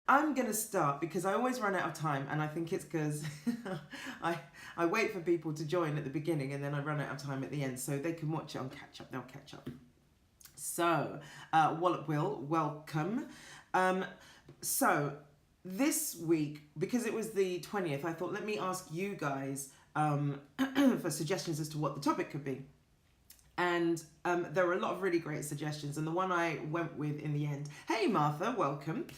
I'm going to start because I always run out of time, and I think it's because I wait for people to join at the beginning and then I run out of time at the end, so they can watch it on catch up. They'll catch up. So, Wallop Will, welcome. So, this week, because it was the 20th, I thought let me ask you guys for suggestions as to what the topic could be. And there were a lot of really great suggestions. And the one I went with in the end, hey Martha, welcome.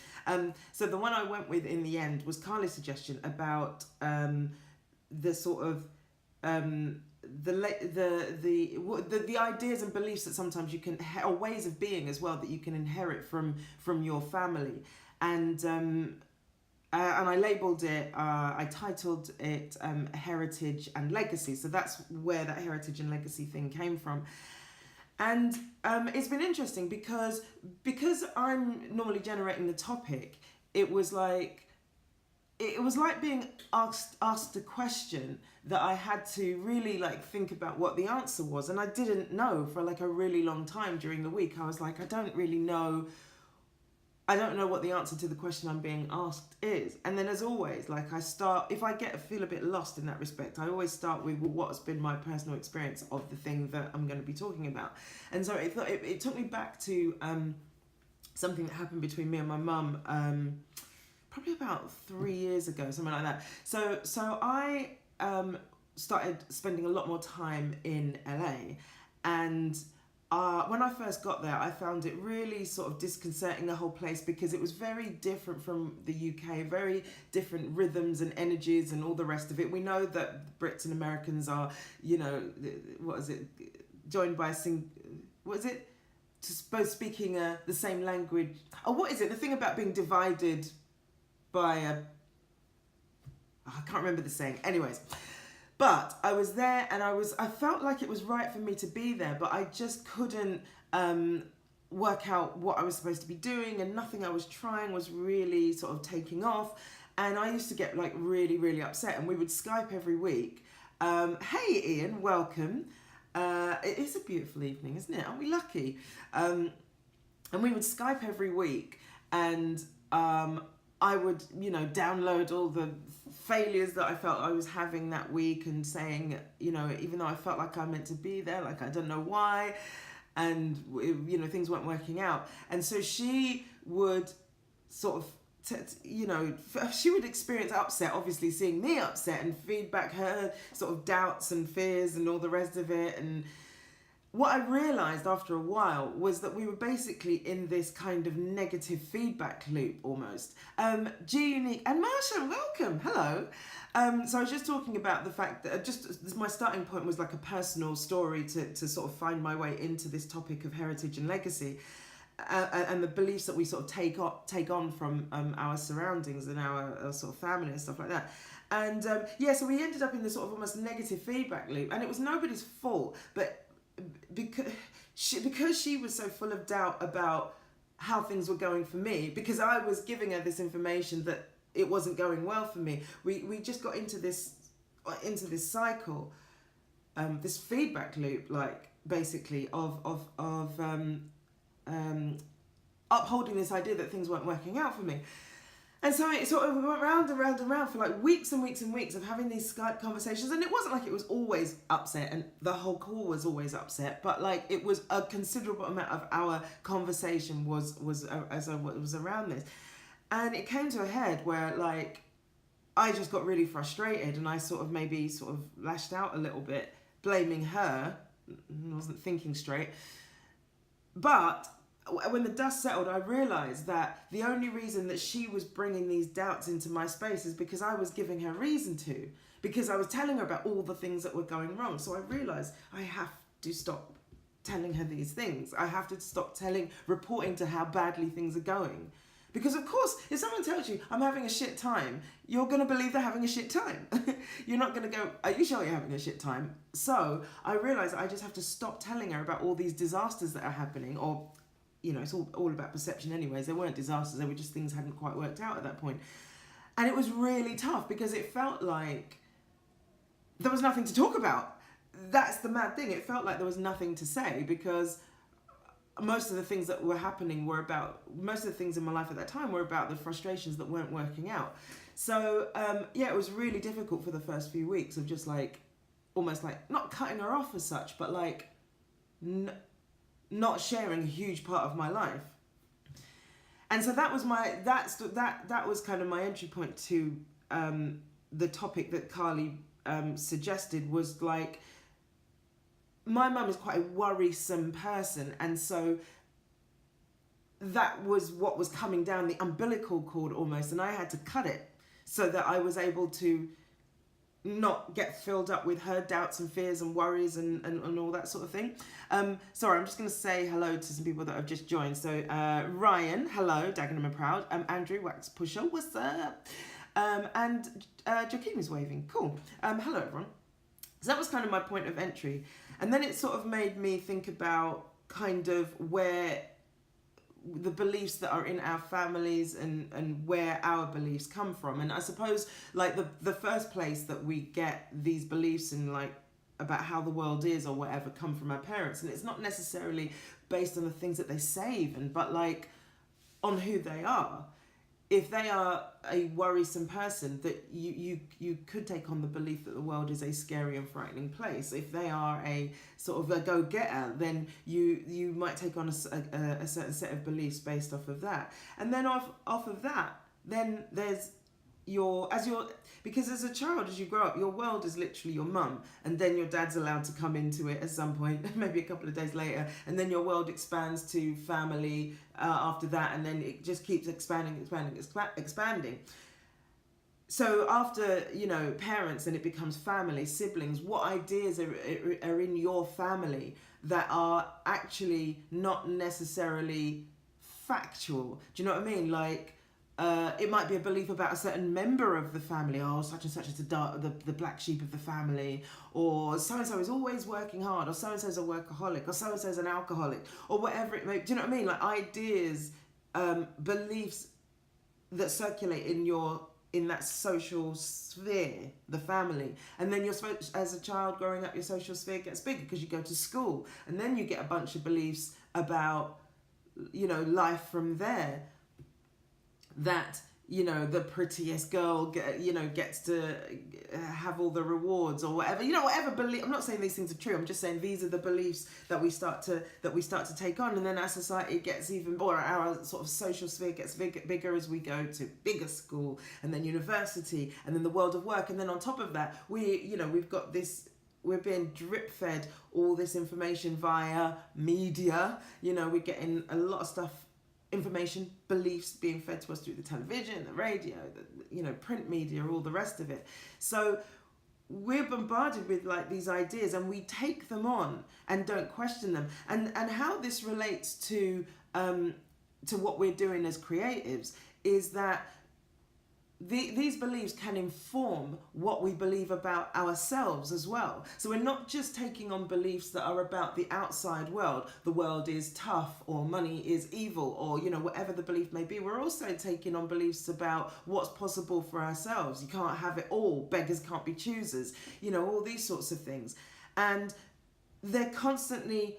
So the one I went with in the end was Carly's suggestion about the sort of the ideas and beliefs that sometimes you can, or ways of being as well, that you can inherit from your family. And I labelled it, I titled it Heritage and Legacy. So that's where that heritage and legacy thing came from. And it's been interesting because I'm normally generating the topic, it was like being asked a question that I had to really like think about what the answer was. And I didn't know for like a really long time during the week. I was like, I don't know what the answer to the question I'm being asked is. And then as always, like if I feel a bit lost in that respect, I always start with what's been my personal experience of the thing that I'm going to be talking about. And so it took me back to something that happened between me and my mum probably about 3 years ago, something like that. So I started spending a lot more time in LA, and when I first got there, I found it really sort of disconcerting, the whole place, because it was very different from the UK, very different rhythms and energies and all the rest of it. We know that Brits and Americans are, joined by both speaking the same language. Oh, what is it? The thing about being divided by I can't remember the saying. Anyways. But I was there and I felt like it was right for me to be there, but I just couldn't work out what I was supposed to be doing, and nothing I was trying was really sort of taking off. And I used to get like really, really upset, and we would Skype every week. Hey Ian, welcome. It is a beautiful evening, isn't it? Aren't we lucky? And we would Skype every week, and I would, download all the failures that I felt I was having that week and saying, even though I felt like I meant to be there, like I don't know why, and, things weren't working out. And so she would sort of, she would experience upset, obviously seeing me upset, and feed back her sort of doubts and fears and all the rest of it. And what I realised after a while was that we were basically in this kind of negative feedback loop almost. G Unique and Marsha, welcome, hello. So I was just talking about the fact that my starting point was like a personal story to sort of find my way into this topic of heritage and legacy, and the beliefs that we sort of take on from our surroundings and our sort of family and stuff like that. And so we ended up in this sort of almost negative feedback loop, and it was nobody's fault, but because she was so full of doubt about how things were going for me, because I was giving her this information that it wasn't going well for me. We just got into this cycle, this feedback loop, like basically of upholding this idea that things weren't working out for me. And so it sort of went round and round and round for like weeks and weeks and weeks of having these Skype conversations. And it wasn't like it was always upset and the whole call was always upset, but like it was a considerable amount of our conversation was around this. And it came to a head where like I just got really frustrated, and I sort of lashed out a little bit, blaming her. I wasn't thinking straight. But when the dust settled, I realised that the only reason that she was bringing these doubts into my space is because I was giving her reason to, because I was telling her about all the things that were going wrong. So I realised I have to stop telling her these things. I have to stop reporting to how badly things are going. Because of course, if someone tells you I'm having a shit time, you're going to believe they're having a shit time. You're not going to go, are you sure you're having a shit time? So I realised I just have to stop telling her about all these disasters that are happening, or it's all about perception anyways. They weren't disasters, they were just things hadn't quite worked out at that point. And it was really tough because it felt like there was nothing to talk about. That's the mad thing. It felt like there was nothing to say because most of the things that were happening were about, most of the things in my life at that time were about the frustrations that weren't working out. So yeah, it was really difficult for the first few weeks of just like, almost like not cutting her off as such, but like not sharing a huge part of my life. And so that was that was kind of my entry point to the topic that Carly suggested, was like, my mum is quite a worrisome person, and so that was what was coming down the umbilical cord almost, and I had to cut it so that I was able to not get filled up with her doubts and fears and worries and all that sort of thing. Sorry, I'm just going to say hello to some people that have just joined. So Ryan, hello, Dagenham and Proud. Andrew, Wax Pusher, what's up? And Joaquin is waving, cool. Hello everyone. So that was kind of my point of entry. And then it sort of made me think about kind of where the beliefs that are in our families and where our beliefs come from. And I suppose like the first place that we get these beliefs in, like, about how the world is or whatever, come from our parents. And it's not necessarily based on the things that they say even, but like on who they are. If they are a worrisome person, that you could take on the belief that the world is a scary and frightening place. If they are a sort of a go-getter, then you might take on a certain set of beliefs based off of that. And then off of that, then there's because as a child, as you grow up, your world is literally your mum, and then your dad's allowed to come into it at some point, maybe a couple of days later, and then your world expands to family after that, and then it just keeps expanding. So after, parents, and it becomes family, siblings, what ideas are in your family that are actually not necessarily factual? Do you know what I mean? Like, it might be a belief about a certain member of the family. Oh, such and such is the black sheep of the family, or so-and-so is always working hard, or so-and-so is a workaholic, or so-and-so is an alcoholic, or whatever it may be. Do you know what I mean? Like ideas, beliefs that circulate in that social sphere, the family. And then as a child growing up, your social sphere gets bigger because you go to school, and then you get a bunch of beliefs about, life from there. That, the prettiest girl gets to have all the rewards or whatever, whatever belief. I'm not saying these things are true. I'm just saying these are the beliefs that we start to take on. And then our society gets even more, our sort of social sphere gets bigger as we go to bigger school, and then university, and then the world of work. And then on top of that, we've got this, we're being drip fed all this information via media. We're getting a lot of stuff, information, beliefs being fed to us through the television, the radio, the print media, all the rest of it. So we're bombarded with like these ideas, and we take them on and don't question them. And how this relates to what we're doing as creatives is that these beliefs can inform what we believe about ourselves as well. So we're not just taking on beliefs that are about the outside world. The world is tough, or money is evil, or whatever the belief may be. We're also taking on beliefs about what's possible for ourselves. You can't have it all. Beggars can't be choosers. All these sorts of things. And they're constantly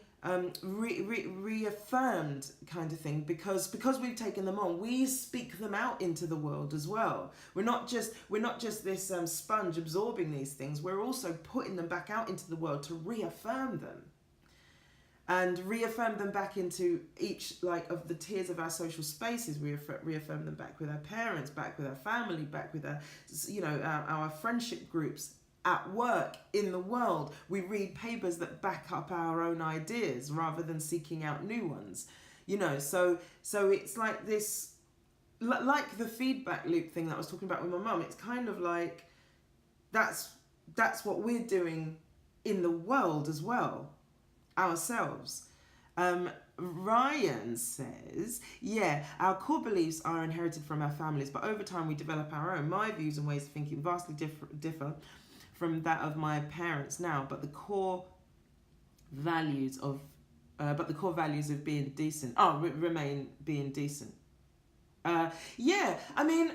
reaffirmed, kind of thing, because we've taken them on. We speak them out into the world as well. We're not just this sponge absorbing these things. We're also putting them back out into the world to reaffirm them, and reaffirm them back into each of the tiers of our social spaces. We reaffirm them back with our parents, back with our family, back with our friendship groups. At work, in the world, we read papers that back up our own ideas rather than seeking out new ones. So it's like this, like the feedback loop thing that I was talking about with my mum. It's kind of like that's what we're doing in the world as well, ourselves. Ryan says, yeah, our core beliefs are inherited from our families, but over time we develop our own. My views and ways of thinking vastly differ from that of my parents now, but the core values of being decent remain being decent. Yeah, I mean,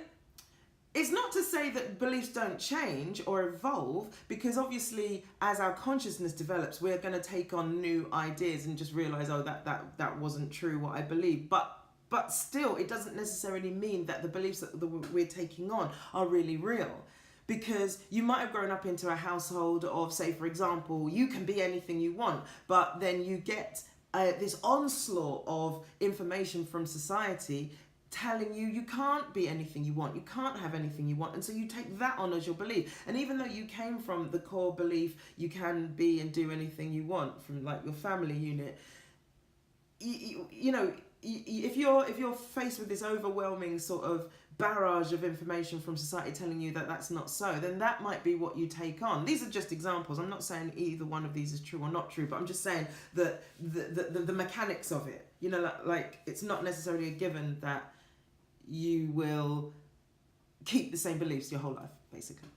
it's not to say that beliefs don't change or evolve, because obviously as our consciousness develops, we're going to take on new ideas and just realize, oh, that wasn't true what I believe. But still, it doesn't necessarily mean that the beliefs that we're taking on are really real. Because you might have grown up into a household of, say, for example, you can be anything you want, but then you get this onslaught of information from society telling you you can't be anything you want, you can't have anything you want, and so you take that on as your belief. And even though you came from the core belief you can be and do anything you want from like your family unit, you know, if you're faced with this overwhelming sort of barrage of information from society telling you that that's not so, then that might be what you take on. These are just examples. I'm not saying either one of these is true or not true, but I'm just saying that the mechanics of it, you know, like it's not necessarily a given that you will keep the same beliefs your whole life, basically.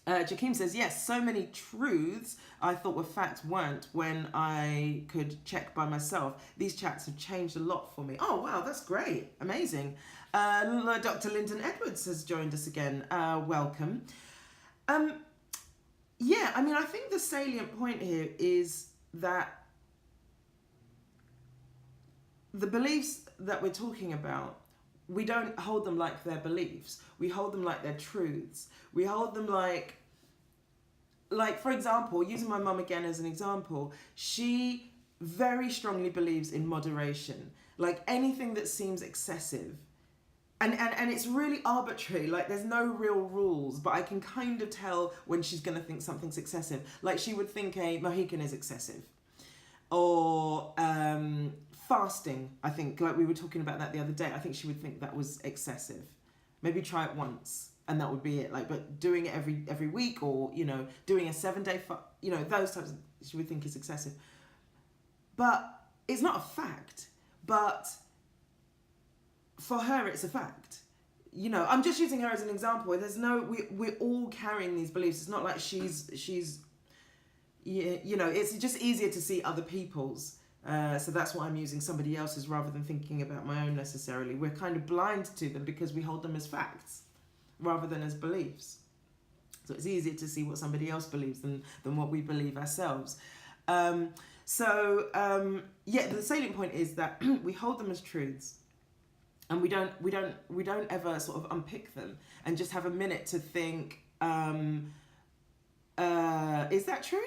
Jakeem says, yes, so many truths I thought were facts weren't when I could check by myself. These chats have changed a lot for me. Oh, wow, that's great. Amazing. Dr. Lyndon Edwards has joined us again. Welcome. Yeah, I mean, I think the salient point here is that the beliefs that we're talking about, we don't hold them like they're beliefs. We hold them like they're truths. We hold them like for example, using my mum again as an example, she very strongly believes in moderation. Like anything that seems excessive. And it's really arbitrary. Like there's no real rules, but I can kind of tell when she's going to think something's excessive. Like she would think a Mohican is excessive. Or fasting, I think, like we were talking about that the other day. I think she would think that was excessive. Maybe try it once and that would be it. Like, but doing it every week, or, you know, doing a 7-day, you know, those types of, she would think is excessive. But it's not a fact. But for her, it's a fact. You know, I'm just using her as an example. There's no, we're all carrying these beliefs. It's not like she's you know, it's just easier to see other people's. So that's why I'm using somebody else's rather than thinking about my own necessarily. We're kind of blind to them because we hold them as facts rather than as beliefs. So it's easier to see what somebody else believes than what we believe ourselves. Yeah, the salient point is that we hold them as truths, and we don't ever sort of unpick them and just have a minute to think, is that true?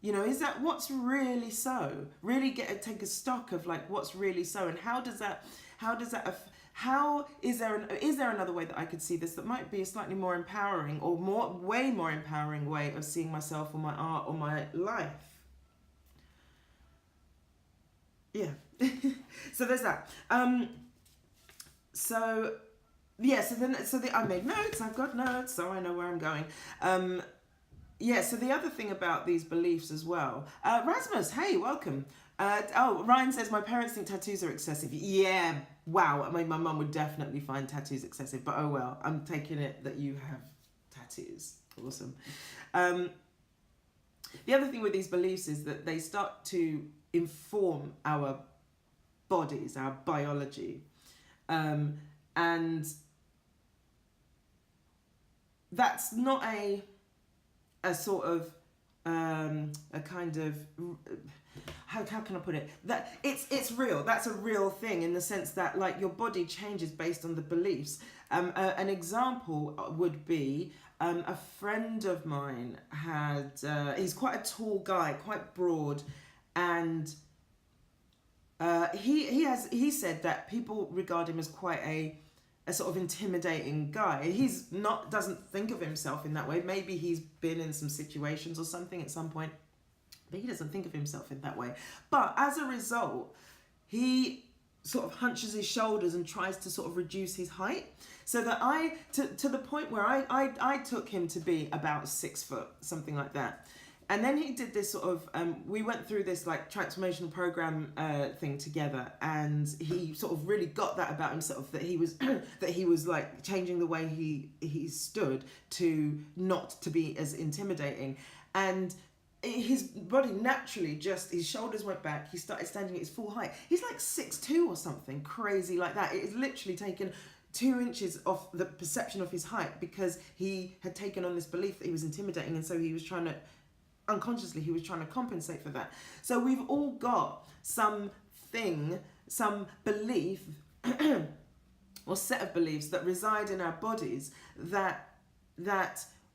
You know, is that what's really so? Really take a stock of like what's really so, and how is there another way that I could see this that might be a slightly more empowering or way more empowering way of seeing myself or my art or my life? Yeah. So there's that. I made notes. I've got notes, so I know where I'm going. Yeah, so the other thing about these beliefs as well. Rasmus, hey, welcome. Ryan says, my parents think tattoos are excessive. Yeah, wow. I mean, my mum would definitely find tattoos excessive, but oh well. I'm taking it that you have tattoos. Awesome. The other thing with these beliefs is that they start to inform our bodies, our biology. And that's not a sort of a kind of, how can I put it, that it's real. That's a real thing in the sense that like your body changes based on the beliefs. An example would be a friend of mine had he's quite a tall guy, quite broad, and he said that people regard him as quite a sort of intimidating guy. Doesn't think of himself in that way. Maybe he's been in some situations or something at some point, but he doesn't think of himself in that way. But as a result, he sort of hunches his shoulders and tries to sort of reduce his height, so that to the point where I took him to be about 6 foot, something like that. And then he did this sort of, we went through this like transformational program thing together, and he sort of really got that about himself, that he was that he was like changing the way he stood to not to be as intimidating. And his body naturally just, his shoulders went back, he started standing at his full height. He's like 6'2" or something crazy like that. It is literally taken 2 inches off the perception of his height because he had taken on this belief that he was intimidating, and so he was trying to, unconsciously, he was trying to compensate for that. So we've all got something, some belief or set of beliefs that reside in our bodies that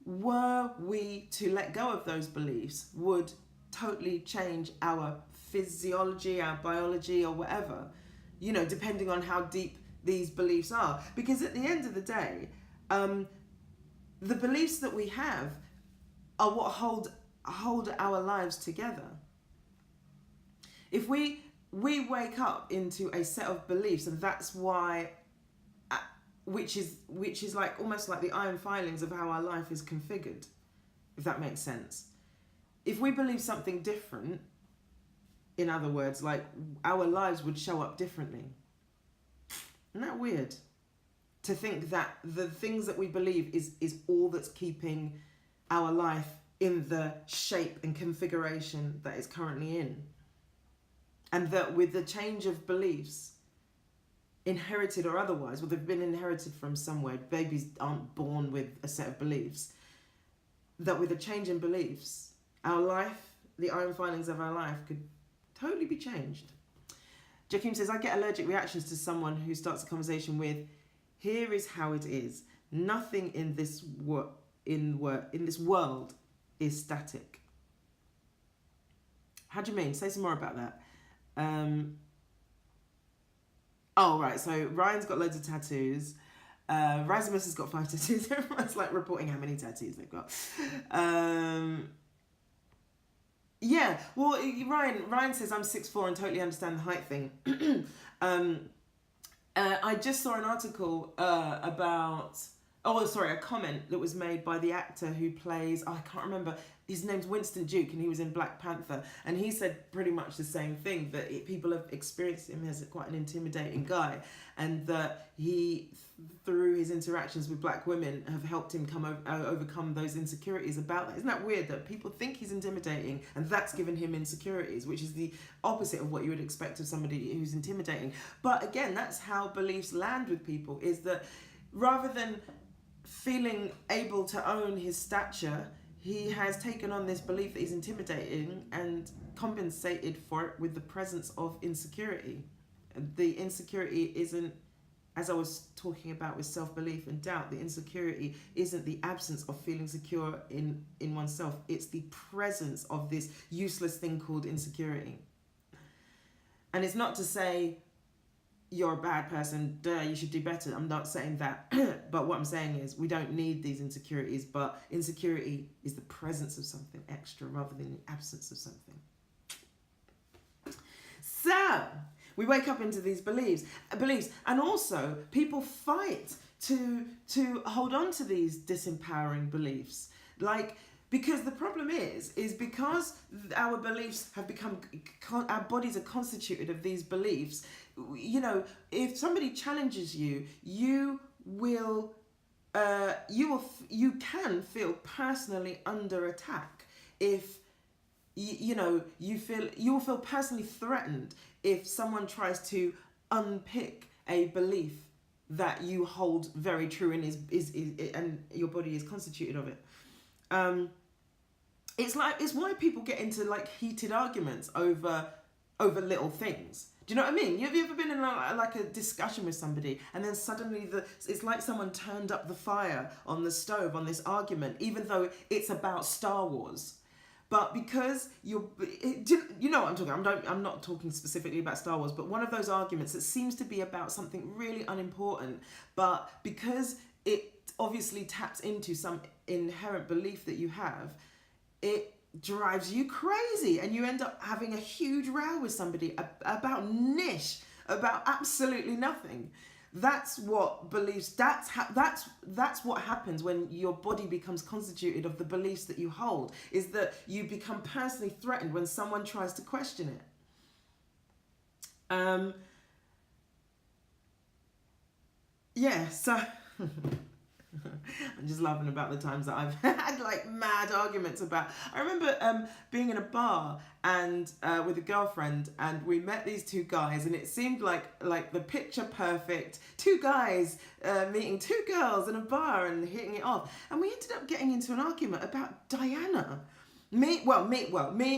were we to let go of those beliefs would totally change our physiology, our biology, or whatever, you know, depending on how deep these beliefs are. Because at the end of the day, the beliefs that we have are what hold our lives together. If we wake up into a set of beliefs, and that's why, which is like almost like the iron filings of how our life is configured, if that makes sense. If we believe something different, in other words, like our lives would show up differently. Isn't that weird? To think that the things that we believe is all that's keeping our life in the shape and configuration that it's currently in. And that with the change of beliefs, inherited or otherwise, well, they've been inherited from somewhere. Babies aren't born with a set of beliefs. That with a change in beliefs, our life, the iron filings of our life could totally be changed. Joaquim says, I get allergic reactions to someone who starts a conversation with, here is how it is. Nothing in this world is static. How do you mean? Say some more about that. Oh, right. So Ryan's got loads of tattoos. Rasimus has got 5 tattoos. Everyone's like reporting how many tattoos they've got. Yeah, well, Ryan says I'm 6'4" and totally understand the height thing. I just saw an article about, a comment that was made by the actor who plays, I can't remember, his name's Winston Duke, and he was in Black Panther, and he said pretty much the same thing, that people have experienced him as quite an intimidating guy, and that he, through his interactions with black women, have helped him overcome those insecurities about that. Isn't that weird that people think he's intimidating and that's given him insecurities, which is the opposite of what you would expect of somebody who's intimidating. But again, that's how beliefs land with people, is that rather than feeling able to own his stature, he has taken on this belief that he's intimidating and compensated for it with the presence of insecurity. The insecurity isn't, as I was talking about with self-belief and doubt, the insecurity isn't the absence of feeling secure in oneself. It's the presence of this useless thing called insecurity. And it's not to say you're a bad person, you should do better. I'm not saying that. But what I'm saying is we don't need these insecurities, but insecurity is the presence of something extra rather than the absence of something. So we wake up into these beliefs, and also people fight to hold on to these disempowering beliefs. Like, because the problem is because our beliefs have become, our bodies are constituted of these beliefs. You know, if somebody challenges you, you can feel personally under attack. If you will feel personally threatened if someone tries to unpick a belief that you hold very true and is and your body is constituted of it. It's why people get into like heated arguments over little things. Do you know what I mean? Have you ever been in a discussion with somebody, and then suddenly it's like someone turned up the fire on the stove on this argument, even though it's about Star Wars. But because you know what I'm talking about. I'm not talking specifically about Star Wars, but one of those arguments that seems to be about something really unimportant, but because it obviously taps into some inherent belief that you have, it drives you crazy, and you end up having a huge row with somebody about about absolutely nothing. That's what beliefs, that's what happens when your body becomes constituted of the beliefs that you hold, is that you become personally threatened when someone tries to question it. Yeah, so I'm just laughing about the times that I've had like mad arguments about. I remember being in a bar and with a girlfriend, and we met these two guys, and it seemed like the picture perfect two guys meeting two girls in a bar and hitting it off, and we ended up getting into an argument about Diana. Me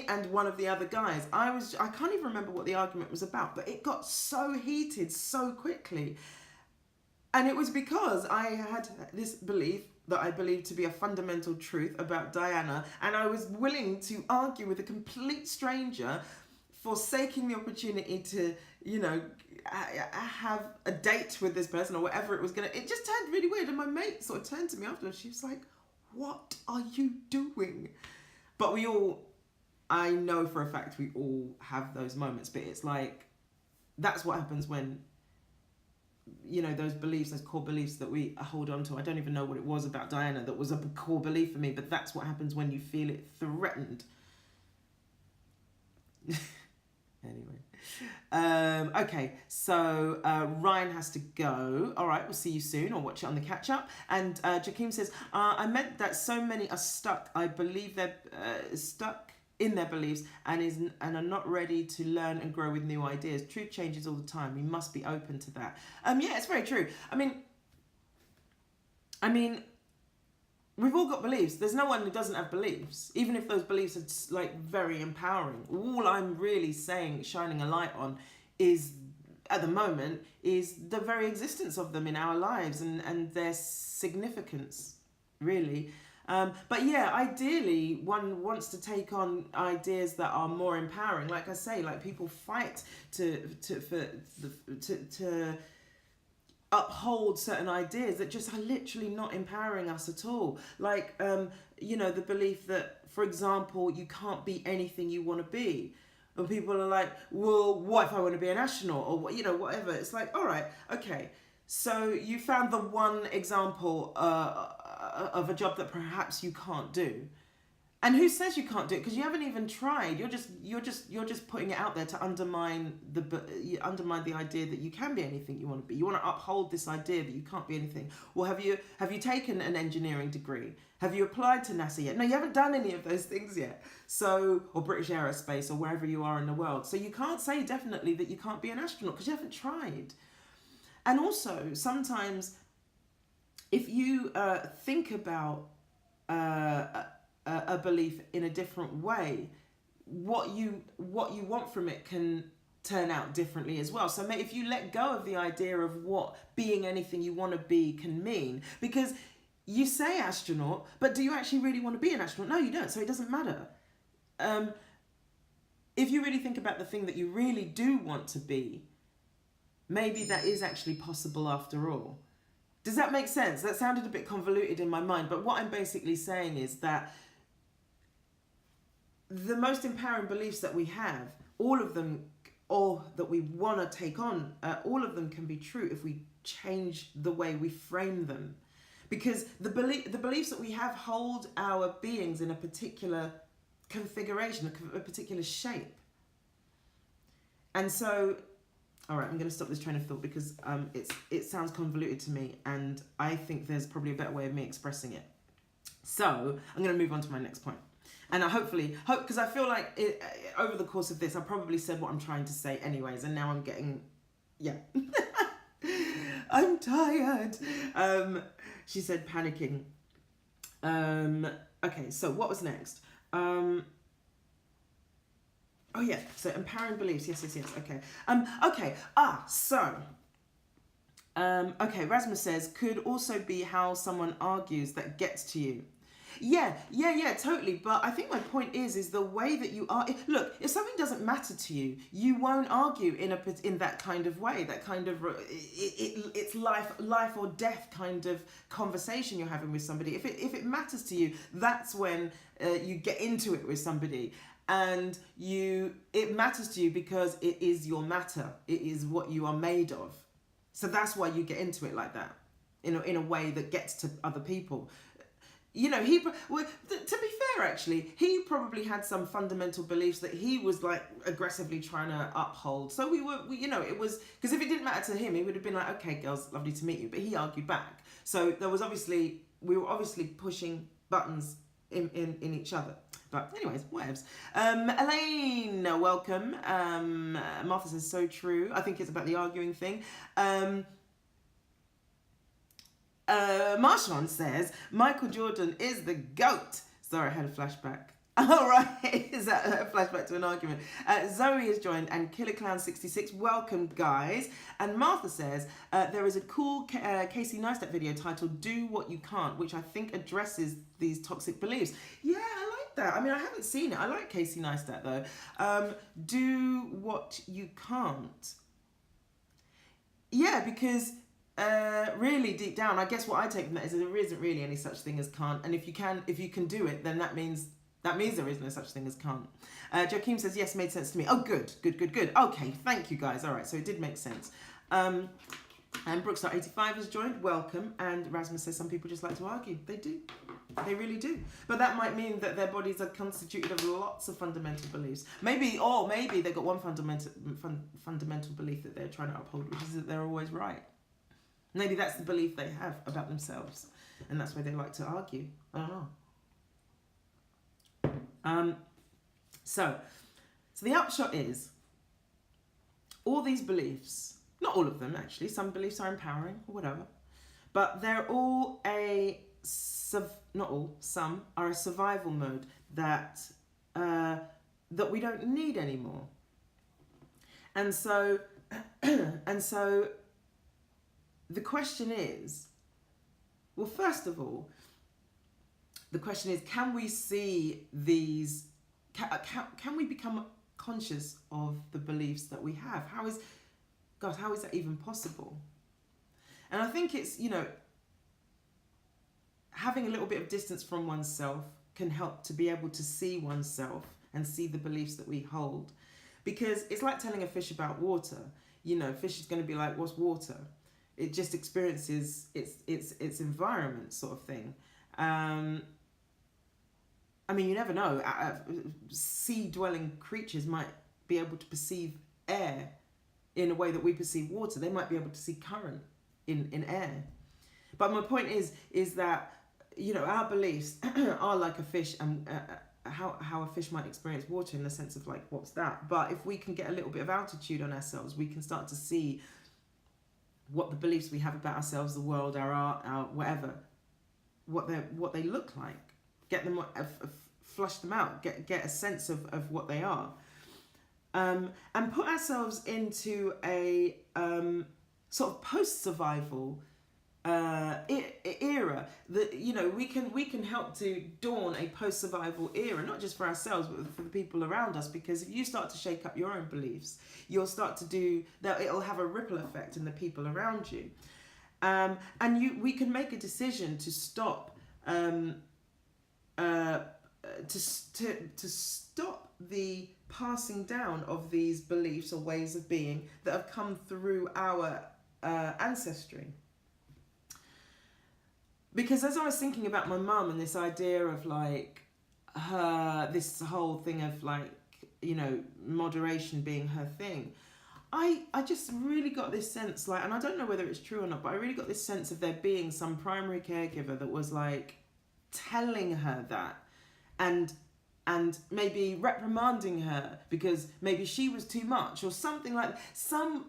and one of the other guys. I can't even remember what the argument was about, but it got so heated so quickly. And it was because I had this belief that I believed to be a fundamental truth about Diana, and I was willing to argue with a complete stranger, forsaking the opportunity to, you know, have a date with this person or whatever it was gonna. It just turned really weird, and my mate sort of turned to me afterwards. She was like, "What are you doing?" But I know for a fact we all have those moments, but it's like, that's what happens when, you know, those beliefs, those core beliefs that we hold on to. I don't even know what it was about Diana that was a core belief for me, but that's what happens when you feel it threatened. Anyway. Okay, so Ryan has to go. All right, we'll see you soon, or watch it on the catch up. And Jakeem says, I meant that so many are stuck. I believe they're stuck in their beliefs and are not ready to learn and grow with new ideas. Truth changes all the time. We must be open to that. Yeah, it's very true. I mean, we've all got beliefs. There's no one who doesn't have beliefs, even if those beliefs are like very empowering. All I'm really saying, shining a light on, is at the moment is the very existence of them in our lives and their significance, really. But yeah, ideally, one wants to take on ideas that are more empowering. Like I say, like people fight to uphold certain ideas that just are literally not empowering us at all. Like, you know, the belief that, for example, you can't be anything you want to be. And people are like, well, what if I want to be an astronaut, or you know, whatever. It's like, all right, okay. So you found the one example of a job that perhaps you can't do, and who says you can't do it? Because you haven't even tried. You're just putting it out there to undermine the idea that you can be anything you want to be. You want to uphold this idea that you can't be anything. Well, have you taken an engineering degree? Have you applied to NASA yet? No, you haven't done any of those things yet. So, or British Aerospace, or wherever you are in the world. So you can't say definitely that you can't be an astronaut because you haven't tried. And also, sometimes, if you think about a belief in a different way, what you want from it can turn out differently as well. So if you let go of the idea of what being anything you want to be can mean, because you say astronaut, but do you actually really want to be an astronaut? No, you don't. So it doesn't matter. If you really think about the thing that you really do want to be, maybe that is actually possible after all. Does that make sense? That sounded a bit convoluted in my mind, but what I'm basically saying is that the most empowering beliefs that we have, all of them, or that we want to take on, all of them can be true if we change the way we frame them. Because the beliefs that we have hold our beings in a particular configuration, a particular shape. And so, all right, I'm going to stop this train of thought because it sounds convoluted to me, and I think there's probably a better way of me expressing it. So I'm going to move on to my next point. And I hope, because I feel like over the course of this, I probably said what I'm trying to say anyways, and now I'm getting, yeah. I'm tired. She said panicking. Okay, so what was next? Oh yeah, so empowering beliefs. Yes. Okay. Okay, Rasmus says, could also be how someone argues that gets to you. Yeah, totally. But I think my point is the way that you are. Look, if something doesn't matter to you, you won't argue in that kind of way. That kind of it's life or death kind of conversation you're having with somebody. If it matters to you, that's when you get into it with somebody. And it matters to you because it is your matter. It is what you are made of. So that's why you get into it like that, in a way that gets to other people. you know, well, to be fair, actually, he probably had some fundamental beliefs that he was like aggressively trying to uphold. So we, you know, it was, because if it didn't matter to him, he would have been like, okay, girls, lovely to meet you. But he argued back. So there was obviously, we were obviously pushing buttons in each other. But anyways, whatevs. Elaine, welcome. Martha says, so true. I think it's about the arguing thing. Marshawn says, Michael Jordan is the GOAT. Sorry, I had a flashback. All right, is that a flashback to an argument? Zoe has joined, and Killer Clown 66, welcome guys. And Martha says, there is a cool Casey Neistat video titled Do What You Can't, which I think addresses these toxic beliefs. Yeah, I like that. I mean, I haven't seen it. I like Casey Neistat though. Do What You Can't. Yeah, because really deep down, I guess what I take from that is that there isn't really any such thing as can't. And if you can do it, then that means there is no such thing as can't. Joaquim says, yes, made sense to me. Oh, good. Okay, thank you guys. All right, so it did make sense. And Brooks.85 has joined. Welcome. And Rasmus says, some people just like to argue. They do. They really do. But that might mean that their bodies are constituted of lots of fundamental beliefs. Maybe they've got one fundamental belief that they're trying to uphold, which is that they're always right. Maybe that's the belief they have about themselves. And that's why they like to argue. I don't know. So the upshot is, all these beliefs, not all of them actually, some beliefs are empowering or whatever, but they're all some are a survival mode that we don't need anymore. And so the question is, well, first of all, the question is, can we see these, can we become conscious of the beliefs that we have? How is that even possible? And I think it's, you know, having a little bit of distance from oneself can help to be able to see oneself and see the beliefs that we hold. Because it's like telling a fish about water. You know, fish is going to be like, what's water? It just experiences its environment, sort of thing. I mean, you never know. Sea-dwelling creatures might be able to perceive air in a way that we perceive water. They might be able to see current in air. But my point is that, you know, our beliefs are like a fish, and how a fish might experience water, in the sense of like, what's that? But if we can get a little bit of altitude on ourselves, we can start to see what the beliefs we have about ourselves, the world, our art, our whatever, what they look like. Get them, flush them out, get a sense of what they are, and put ourselves into a sort of post-survival era. That, you know, we can help to dawn a post-survival era, not just for ourselves but for the people around us. Because if you start to shake up your own beliefs, you'll start to do that. It'll have a ripple effect in the people around you, and we can make a decision to stop. To stop the passing down of these beliefs or ways of being that have come through our ancestry. Because as I was thinking about my mum and this idea of like this whole thing of like, you know, moderation being her thing, I just really got this sense, like, and I don't know whether it's true or not, but I really got this sense of there being some primary caregiver that was like telling her that, and maybe reprimanding her because maybe she was too much or something like that.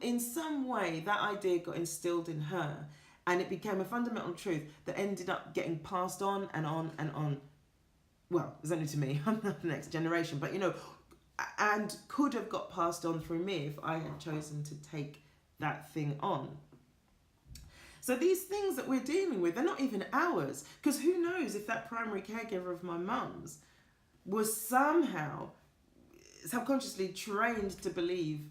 In some way that idea got instilled in her, and it became a fundamental truth that ended up getting passed on and on and on. Well, it's only to me, I'm not the next generation, but you know, and could have got passed on through me if I had chosen to take that thing on. So these things that we're dealing with, they're not even ours. Because who knows if that primary caregiver of my mum's was somehow subconsciously trained to believe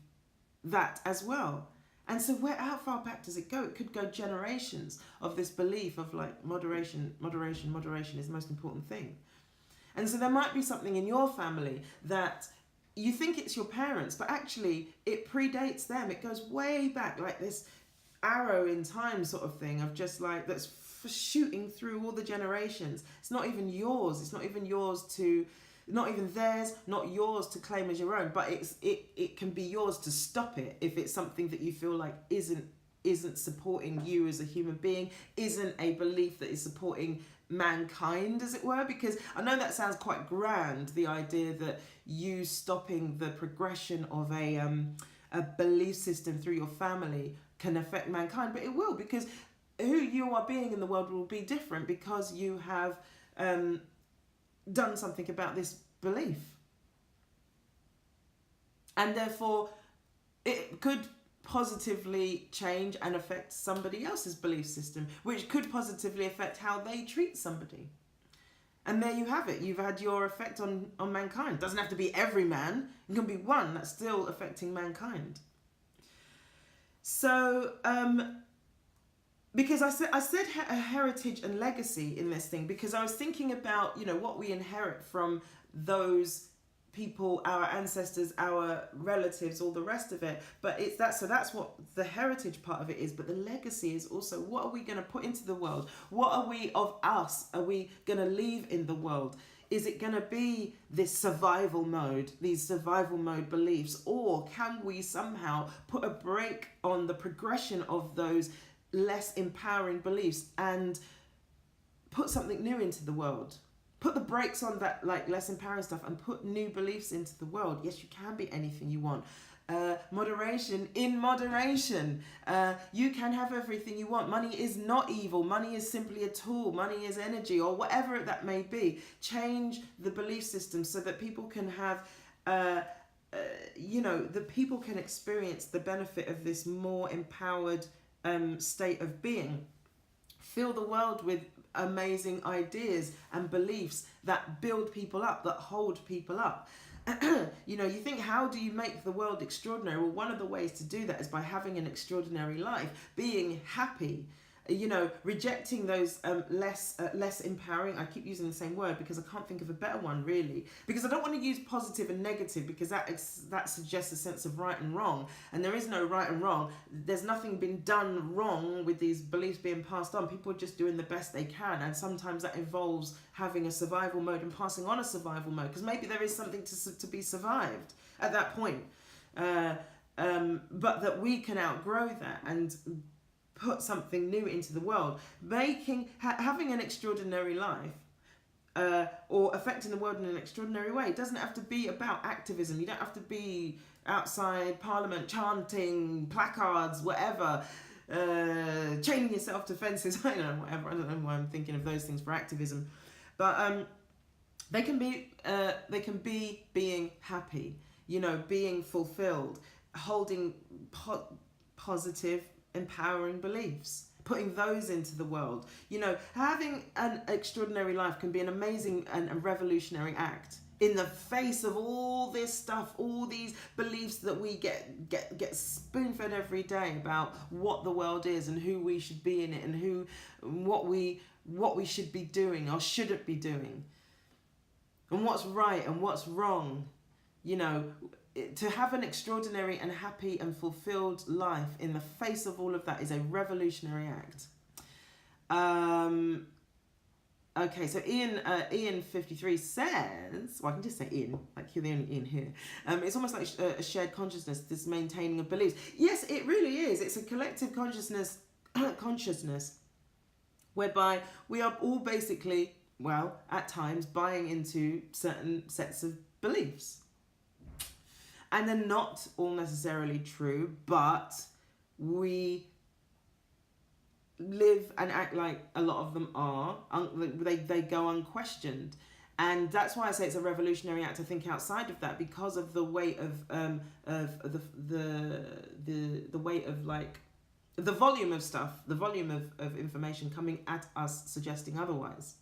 that as well. And so how far back does it go? It could go generations of this belief of like moderation is the most important thing. And so there might be something in your family that you think it's your parents, but actually it predates them. It goes way back, like this arrow in time sort of thing of just like that's shooting through all the generations. It's not even yours. It's not even yours to, not even theirs, not yours to claim as your own. But it can be yours to stop it if it's something that you feel like isn't supporting you as a human being, isn't a belief that is supporting mankind, as it were. Because I know that sounds quite grand, the idea that you stopping the progression of a belief system through your family can affect mankind, but it will, because who you are being in the world will be different because you have done something about this belief. And therefore, it could positively change and affect somebody else's belief system, which could positively affect how they treat somebody. And there you have it. You've had your effect on mankind. It doesn't have to be every man. It can be one that's still affecting mankind. So, because I said heritage and legacy in this thing, because I was thinking about, you know, what we inherit from those people, our ancestors, our relatives, all the rest of it. But it's that, so that's what the heritage part of it is. But the legacy is also, what are we going to put into the world? What are we of us? Are we going to leave in the world? Is it going to be this survival mode, these survival mode beliefs? Or can we somehow put a break on the progression of those less empowering beliefs and put something new into the world? Put the brakes on that like less empowering stuff and put new beliefs into the world. Yes, you can be anything you want. Moderation in moderation. You can have everything you want. Money is not evil. Money is simply a tool. Money is energy, or whatever that may be. Change the belief system so that people can have, that people can experience the benefit of this more empowered state of being. Fill the world with amazing ideas and beliefs that build people up, that hold people up. You know, you think, how do you make the world extraordinary? Well, one of the ways to do that is by having an extraordinary life, being happy, you know, rejecting those less empowering. I keep using the same word because I can't think of a better one, really, because I don't want to use positive and negative, because that suggests a sense of right and wrong, and there is no right and wrong. There's nothing been done wrong with these beliefs being passed on. People are just doing the best they can, and sometimes that involves having a survival mode and passing on a survival mode, because maybe there is something to be survived at that point, but that we can outgrow that and put something new into the world. Having an extraordinary life, or affecting the world in an extraordinary way, it doesn't have to be about activism. You don't have to be outside Parliament chanting placards, whatever, chaining yourself to fences. I don't know, whatever. I don't know why I'm thinking of those things for activism, but they can be being happy, you know, being fulfilled, holding positive, empowering beliefs, putting those into the world. You know, having an extraordinary life can be an amazing and a revolutionary act in the face of all this stuff, all these beliefs that we get spoon-fed every day about what the world is and who we should be in it, and what we should be doing or shouldn't be doing, and what's right and what's wrong. You know, to have an extraordinary and happy and fulfilled life in the face of all of that is a revolutionary act. Okay, so Ian 53 says, well, I can just say Ian, like you're the only Ian here. It's almost like a shared consciousness, this maintaining of beliefs. Yes, it really is. It's a collective consciousness, whereby we are all basically, well, at times buying into certain sets of beliefs. And they're not all necessarily true, but we live and act like a lot of them are. They go unquestioned. And that's why I say it's a revolutionary act to think outside of that, because of the weight of the weight of, like, the volume of stuff, the volume of information coming at us suggesting otherwise.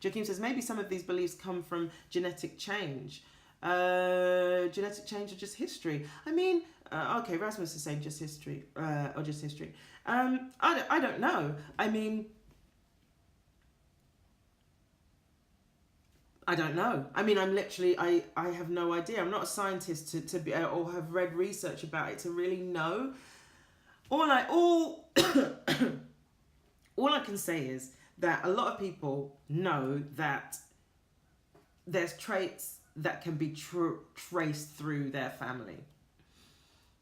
Joaquim says, maybe some of these beliefs come from genetic change. Genetic change or just history? I mean, okay, Rasmus is saying just history, or just history. I don't know. I mean, I don't know. I mean, I have no idea. I'm not a scientist to be, or have read research about it to really know. all all I can say is that a lot of people know that there's traits that can be traced through their family,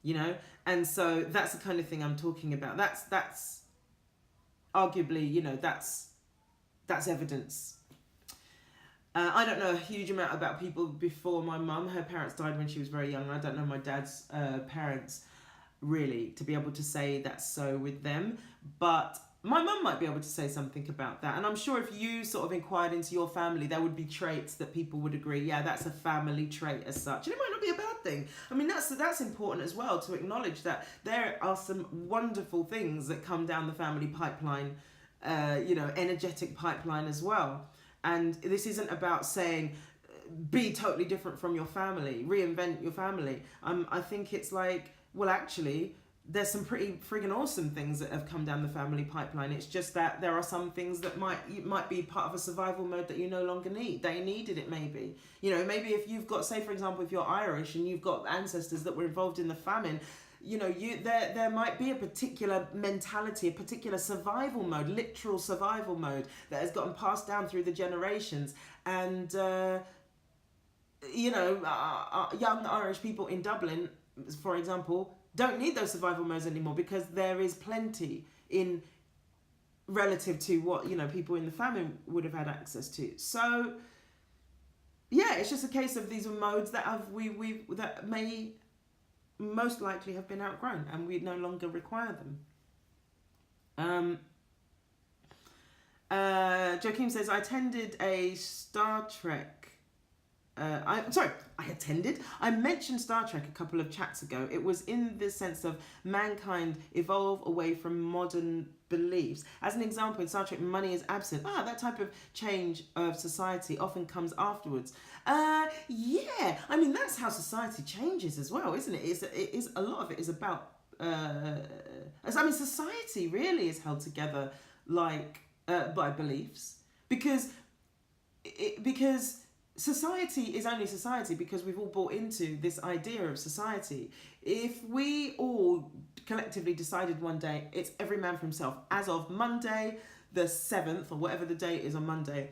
you know, and so that's the kind of thing I'm talking about. That's arguably, you know, that's evidence. I don't know a huge amount about people before my mum. Her parents died when she was very young. I don't know my dad's parents really to be able to say that's so with them, but my mum might be able to say something about that. And I'm sure if you sort of inquired into your family, there would be traits that people would agree, yeah, that's a family trait as such. And it might not be a bad thing. I mean, that's important as well, to acknowledge that there are some wonderful things that come down the family pipeline, you know, energetic pipeline as well. And this isn't about saying, be totally different from your family, reinvent your family. I think it's like, well, actually, there's some pretty friggin' awesome things that have come down the family pipeline. It's just that there are some things that might be part of a survival mode that you no longer need. They needed it, maybe. You know, maybe if you've got, say, for example, if you're Irish and you've got ancestors that were involved in the famine, you know, there might be a particular mentality, a particular survival mode, literal survival mode that has gotten passed down through the generations. And, you know, young Irish people in Dublin, for example, don't need those survival modes anymore because there is plenty in relative to what, you know, people in the famine would have had access to. So, yeah, it's just a case of these are modes that that may most likely have been outgrown and we no longer require them. Joaquin says, I attended a Star Trek. I mentioned Star Trek a couple of chats ago. It was in the sense of mankind evolve away from modern beliefs. As an example, in Star Trek, money is absent. That type of change of society often comes afterwards. Yeah, I mean, that's how society changes as well, isn't it? It is a lot of it is about, I mean, society really is held together like by beliefs because society is only society because we've all bought into this idea of society. If we all collectively decided one day, it's every man for himself, as of Monday the 7th, or whatever the date is on Monday,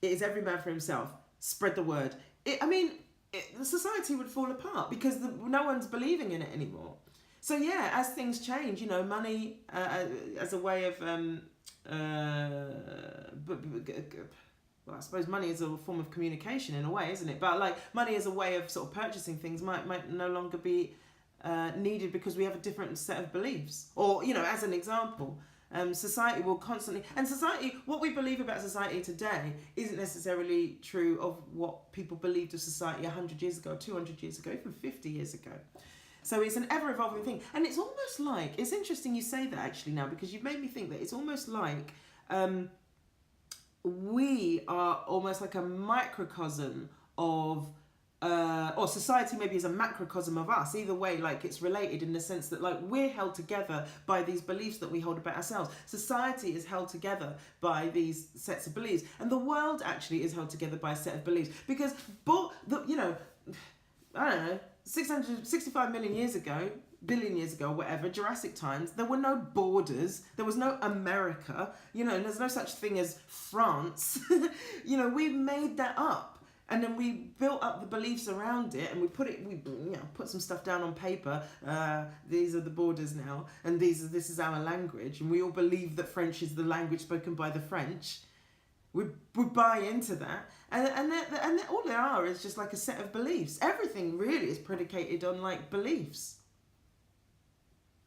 it is every man for himself, spread the word. The society would fall apart because no one's believing in it anymore. So yeah, as things change, you know, money as a way of... well, I suppose money is a form of communication in a way, isn't it? But like money as a way of sort of purchasing things might no longer be needed because we have a different set of beliefs. Or, you know, as an example, society will constantly... And society, what we believe about society today isn't necessarily true of what people believed of society 100 years ago, 200 years ago, even 50 years ago. So it's an ever-evolving thing. And it's almost like... It's interesting you say that actually now because you've made me think that it's almost like... we are almost like a microcosm of or society maybe is a macrocosm of us. Either way, like it's related in the sense that like we're held together by these beliefs that we hold about ourselves. Society is held together by these sets of beliefs, and the world actually is held together by a set of beliefs because you know, I don't know, 665 million years ago, billion years ago, whatever, Jurassic times, there were no borders, there was no America, you know, and there's no such thing as France. You know, we made that up. And then we built up the beliefs around it, and we put some stuff down on paper. These are the borders now, and this is our language, and we all believe that French is the language spoken by the French. We buy into that, and all they are is just like a set of beliefs. Everything really is predicated on like beliefs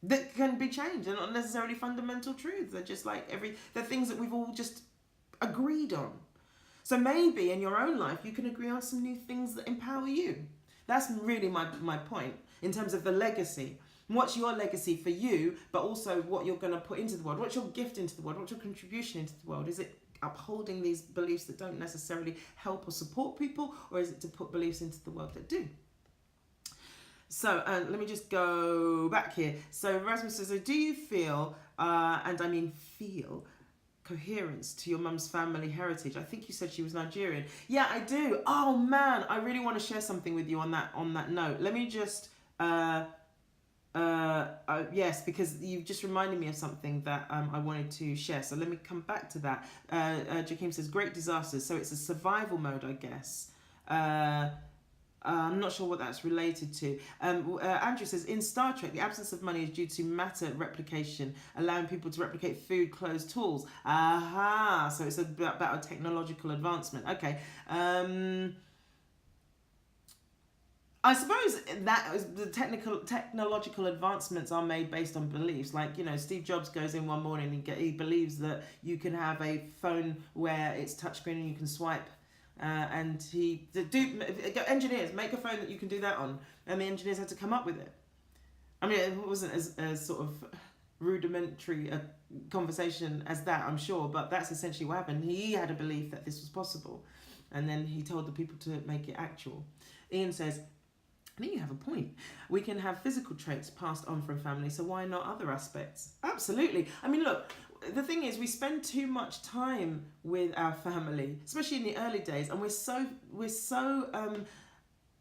that can be changed. They're not necessarily fundamental truths. They're just like they're things that we've all just agreed on. So maybe in your own life, you can agree on some new things that empower you. That's really my point in terms of the legacy. What's your legacy for you, but also what you're going to put into the world? What's your gift into the world? What's your contribution into the world? Is it upholding these beliefs that don't necessarily help or support people, or is it to put beliefs into the world that do? So let me just go back here. So Rasmus says, so do you feel, and I mean feel, coherence to your mum's family heritage? I think you said she was Nigerian. Yeah, I do. Oh man, I really want to share something with you on that note. Let me just Yes, because you've just reminded me of something that I wanted to share. So let me come back to that. Jakeem says, great disasters. So it's a survival mode, I guess. I'm not sure what that's related to. Andrew says, in Star Trek, the absence of money is due to matter replication, allowing people to replicate food, clothes, tools. Aha! So it's about a technological advancement. Okay. I suppose that is the technological advancements are made based on beliefs. Like, you know, Steve Jobs goes in one morning and he believes that you can have a phone where it's touchscreen and you can swipe. And engineers make a phone that you can do that on, and the engineers had to come up with it. I mean, it wasn't as sort of rudimentary a conversation as that, I'm sure, but that's essentially what happened. He had a belief that this was possible, and then he told the people to make it actual. Ian says, I think you have a point. We can have physical traits passed on from family, so why not other aspects? Absolutely. I mean, look, the thing is, we spend too much time with our family, especially in the early days, and we're so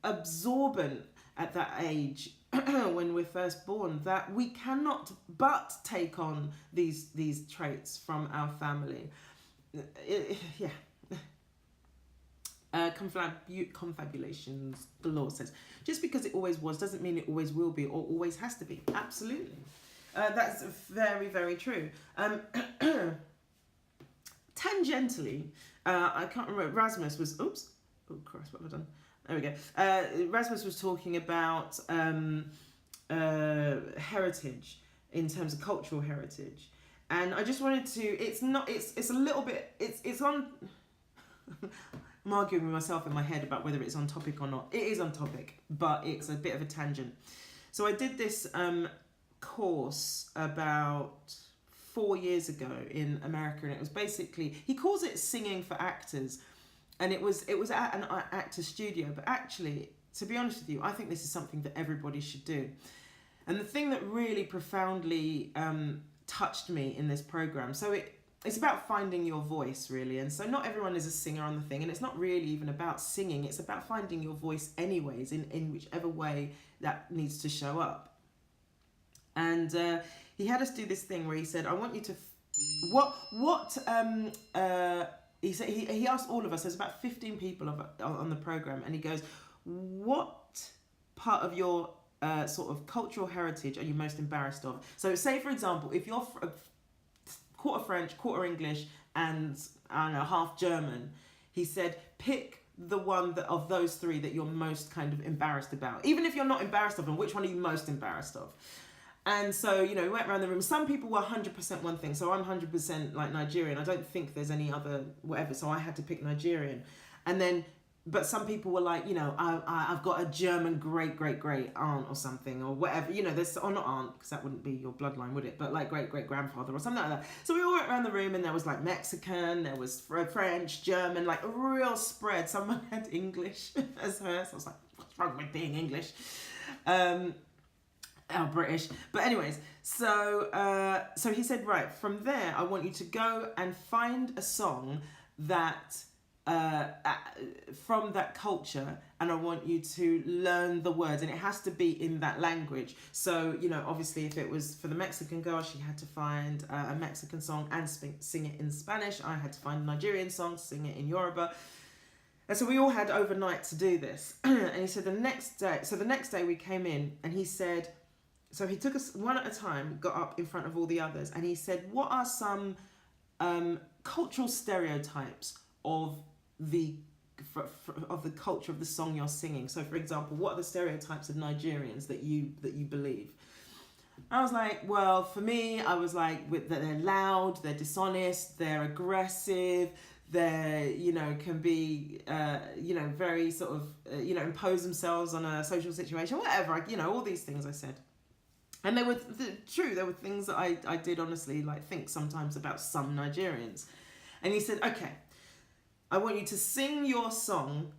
absorbent at that age when we're first born that we cannot but take on these traits from our family. Yeah. Confabulations, the law says. Just because it always was doesn't mean it always will be or always has to be. Absolutely. That's very, very true. Tangentially, I can't remember, Rasmus was, oops, oh Christ, what have I done? There we go. Rasmus was talking about heritage in terms of cultural heritage. And I just wanted to, it's a little bit, it's on... I'm arguing with myself in my head about whether it's on topic or not. It is on topic, but it's a bit of a tangent. So I did this course about 4 years ago in America, and it was basically, he calls it singing for actors, and it was at an actor studio. But actually, to be honest with you, I think this is something that everybody should do. And the thing that really profoundly touched me in this program, so it's about finding your voice, really. And so not everyone is a singer on the thing, and it's not really even about singing. It's about finding your voice anyways, in whichever way that needs to show up. And he had us do this thing where he said, I want you to... he said, he asked all of us, there's about 15 people on the program, and he goes, what part of your sort of cultural heritage are you most embarrassed of? So say, for example, if you're... quarter French, quarter English, and I don't know, half German. He said, pick the one of those three that you're most kind of embarrassed about. Even if you're not embarrassed of them, which one are you most embarrassed of? And so, you know, we went around the room. Some people were 100% one thing. So I'm 100% like Nigerian. I don't think there's any other whatever. So I had to pick Nigerian. And then, but some people were like, you know, I've got a German great aunt or something or whatever, you know, there's, or not aunt, because that wouldn't be your bloodline, would it? But like great grandfather or something like that. So we all went around the room, and there was like Mexican, there was French, German, like a real spread. Someone had English as hers. I was like, what's wrong with being English? British. But anyways, so he said, right, from there, I want you to go and find a song that from that culture, and I want you to learn the words, and it has to be in that language. So, you know, obviously if it was for the Mexican girl, she had to find a Mexican song and sing it in Spanish. I had to find a Nigerian song, sing it in Yoruba. And so we all had overnight to do this. And he said the next day we came in, and he said, so he took us one at a time, got up in front of all the others, and he said, what are some cultural stereotypes of the culture of the song you're singing? So for example, what are the stereotypes of Nigerians that you believe? I was like, well, for me, I was like, that they're loud, they're dishonest, they're aggressive, they're, you know, can be, you know, very sort of, you know, impose themselves on a social situation, whatever, you know, all these things I said. And they were true. There were things that I did honestly like think sometimes about some Nigerians. And he said, okay, I want you to sing your song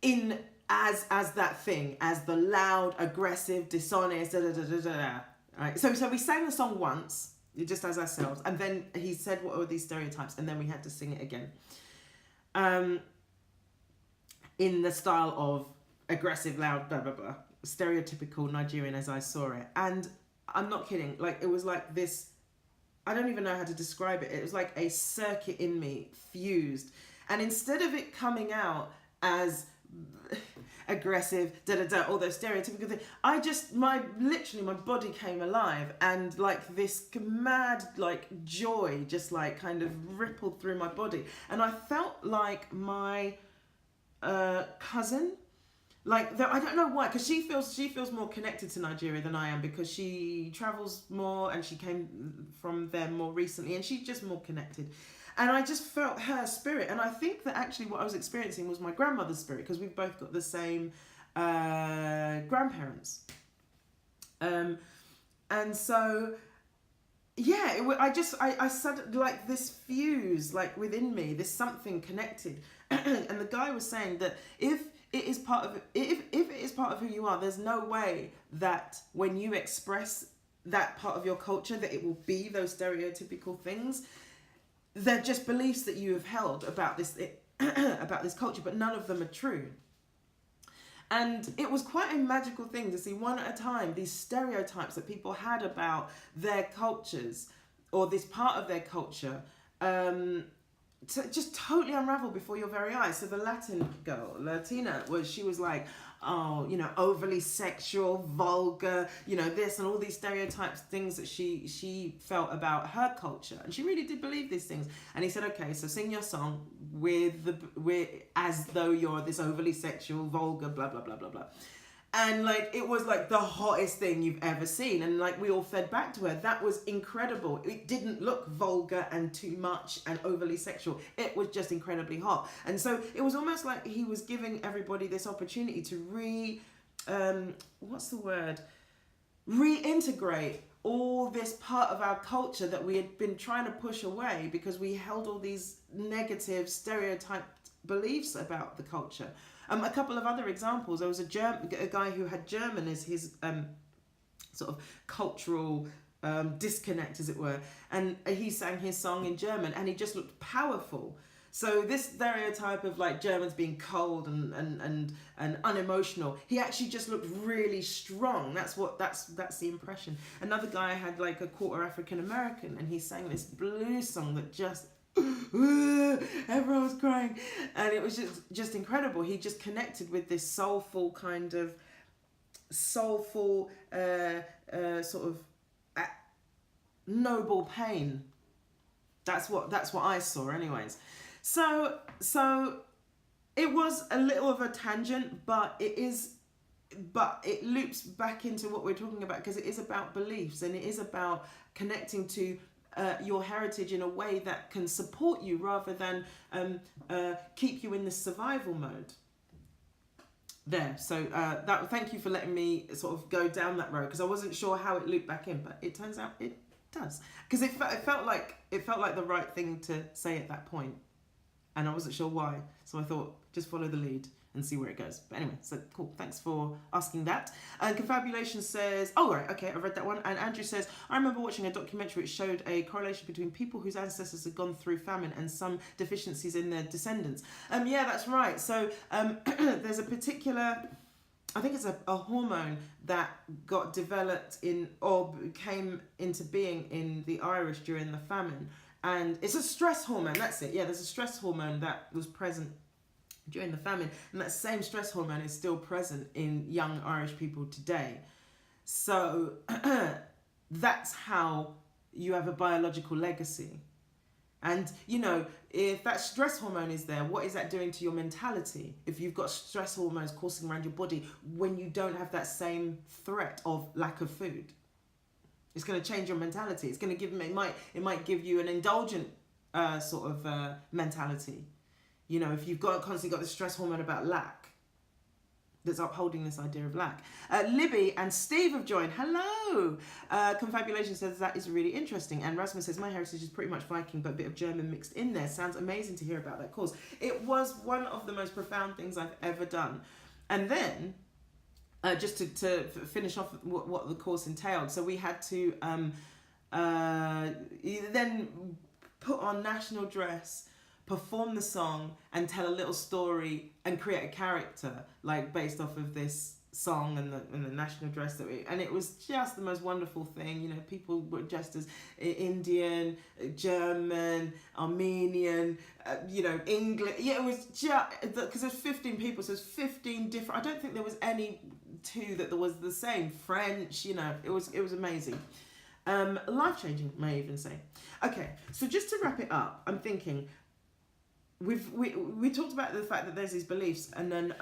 in as that thing, as the loud, aggressive, dishonest, Right? So we sang the song once, just as ourselves, and then he said what were these stereotypes, and then we had to sing it again. In the style of aggressive, loud, blah blah blah. stereotypical Nigerian as I saw it. And I'm not kidding, like it was like this, I don't even know how to describe it. It was like a circuit in me fused. And instead of it coming out as aggressive, all those stereotypical things, literally my body came alive, and like this mad like joy just like kind of rippled through my body. And I felt like my cousin, like I don't know why, because she feels more connected to Nigeria than I am, because she travels more and she came from there more recently, and she's just more connected. And I just felt her spirit, and I think that actually what I was experiencing was my grandmother's spirit, because we've both got the same grandparents, and so yeah, I suddenly, like this fuse like within me, this something connected. And the guy was saying that if it is part of who you are, there's no way that when you express that part of your culture that it will be those stereotypical things. They're just beliefs that you have held about this about this culture, but none of them are true. And it was quite a magical thing to see one at a time these stereotypes that people had about their cultures or this part of their culture to just totally unravel before your very eyes. So the Latina, she was like, oh, overly sexual, vulgar, this and all these stereotypes, things that she felt about her culture, and she really did believe these things. And he said, okay, so sing your song with as though you're this overly sexual, vulgar, blah blah blah blah blah. And like it was like the hottest thing you've ever seen, and like we all fed back to her. That was incredible. It didn't look vulgar and too much and overly sexual. It was just incredibly hot. And so it was almost like he was giving everybody this opportunity to reintegrate all this part of our culture that we had been trying to push away because we held all these negative stereotyped beliefs about the culture. A couple of other examples. There was a guy who had German as his sort of cultural disconnect, as it were, and he sang his song in German, and he just looked powerful. So this stereotype of like Germans being cold and unemotional, he actually just looked really strong. That's the impression. Another guy had like a quarter African American, and he sang this blues song that just everyone was crying, and it was just incredible. He just connected with this soulful sort of noble pain. That's what I saw anyways. So it was a little of a tangent, but it loops back into what we're talking about, because it is about beliefs, and it is about connecting to your heritage in a way that can support you rather than keep you in the survival mode. There. So thank you for letting me sort of go down that road, because I wasn't sure how it looped back in, but it turns out it does, because it felt like the right thing to say at that point, and I wasn't sure why. So I thought just follow the lead and see where it goes. But anyway, so cool. Thanks for asking that. Confabulation says, oh, right, okay, I read that one. And Andrew says, I remember watching a documentary which showed a correlation between people whose ancestors had gone through famine and some deficiencies in their descendants. Yeah, that's right. So there's a particular, I think it's a hormone that got developed or came into being in the Irish during the famine. And it's a stress hormone, that's it. Yeah, there's a stress hormone that was present during the famine, and that same stress hormone is still present in young Irish people today. So that's how you have a biological legacy. And if that stress hormone is there, what is that doing to your mentality? If you've got stress hormones coursing around your body when you don't have that same threat of lack of food, it's going to change your mentality. It's going to it might give you an indulgent sort of mentality. If you've constantly got this stress hormone about lack, that's upholding this idea of lack. Libby and Steve have joined. Hello! Confabulation says that is really interesting. And Rasmus says, my heritage is pretty much Viking, but a bit of German mixed in there. Sounds amazing to hear about that course. It was one of the most profound things I've ever done. And then, just to finish off what the course entailed, so we had to then put on national dress, perform the song, and tell a little story and create a character like based off of this song and the national dress and it was just the most wonderful thing. You know, people were dressed as Indian, German, Armenian, you know, English. Yeah, it was just because there's 15 people, so there's 15 different. I don't think there was any two that there was the same. French, you know, it was amazing. Life changing, may I even say. Okay, so just to wrap it up, I'm thinking we talked about the fact that there's these beliefs, and then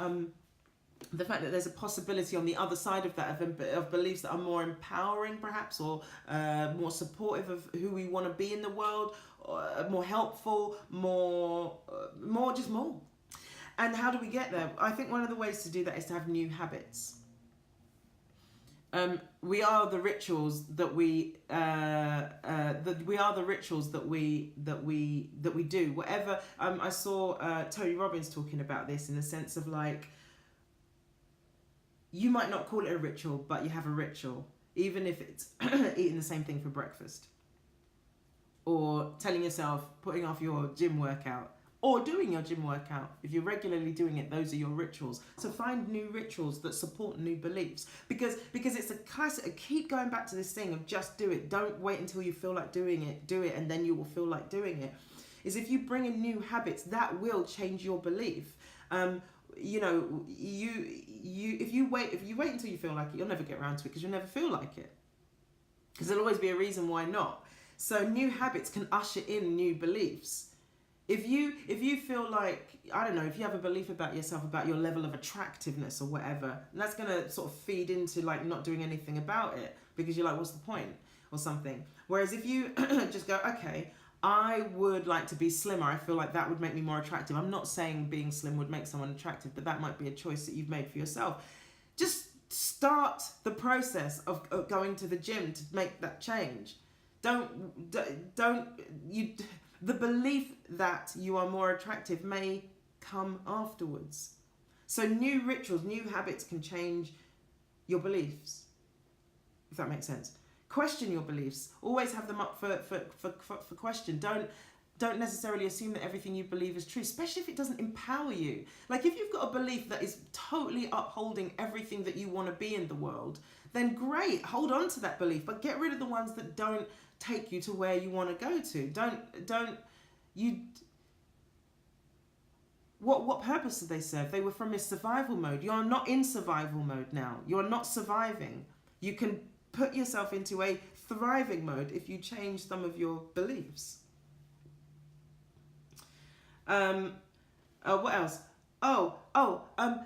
the fact that there's a possibility on the other side of that of beliefs that are more empowering perhaps, or more supportive of who we want to be in the world, more helpful, more. And how do we get there? I think one of the ways to do that is to have new habits. We are the rituals that we do. Whatever. I saw Tony Robbins talking about this in the sense of like, you might not call it a ritual, but you have a ritual, even if it's eating the same thing for breakfast, or telling yourself, putting off your gym workout, or doing your gym workout. If you're regularly doing it, those are your rituals. So find new rituals that support new beliefs, because it's a classic. Keep going back to this thing of just do it. Don't wait until you feel like doing it. Do it, and then you will feel like doing it. Is if you bring in new habits, that will change your belief. You know, if you wait until you feel like it, you'll never get around to it, because you'll never feel like it, because there'll always be a reason why not. So new habits can usher in new beliefs. If you feel like, I don't know, if you have a belief about yourself, about your level of attractiveness or whatever, and that's going to sort of feed into like not doing anything about it, because you're like, what's the point, or something. Whereas if you just go, okay, I would like to be slimmer. I feel like that would make me more attractive. I'm not saying being slim would make someone attractive, but that might be a choice that you've made for yourself. Just start the process of going to the gym to make that change. The belief that you are more attractive may come afterwards. So new rituals, new habits can change your beliefs, if that makes sense. Question your beliefs. Always have them up for question. Don't necessarily assume that everything you believe is true, especially if it doesn't empower you. Like if you've got a belief that is totally upholding everything that you want to be in the world, then great, hold on to that belief, but get rid of the ones that don't take you to where you want to go to. What purpose do they serve? They were from a survival mode. You're not in survival mode now. You're not surviving. You can put yourself into a thriving mode if you change some of your beliefs. What else?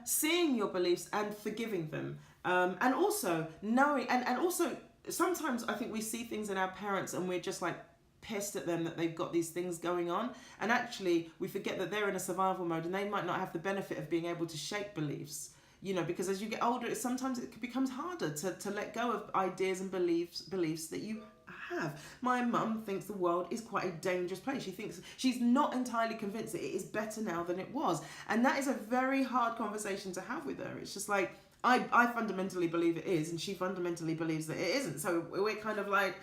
Seeing your beliefs and forgiving them. And also knowing, and also sometimes I think we see things in our parents and we're just like pissed at them that they've got these things going on, and actually we forget that they're in a survival mode and they might not have the benefit of being able to shape beliefs, you know, because as you get older, sometimes it becomes harder to let go of ideas and beliefs that you have. My mum thinks the world is quite a dangerous place. She thinks, she's not entirely convinced that it is better now than it was, and that is a very hard conversation to have with her. It's just like, I fundamentally believe it is, and she fundamentally believes that it isn't. So we're kind of like,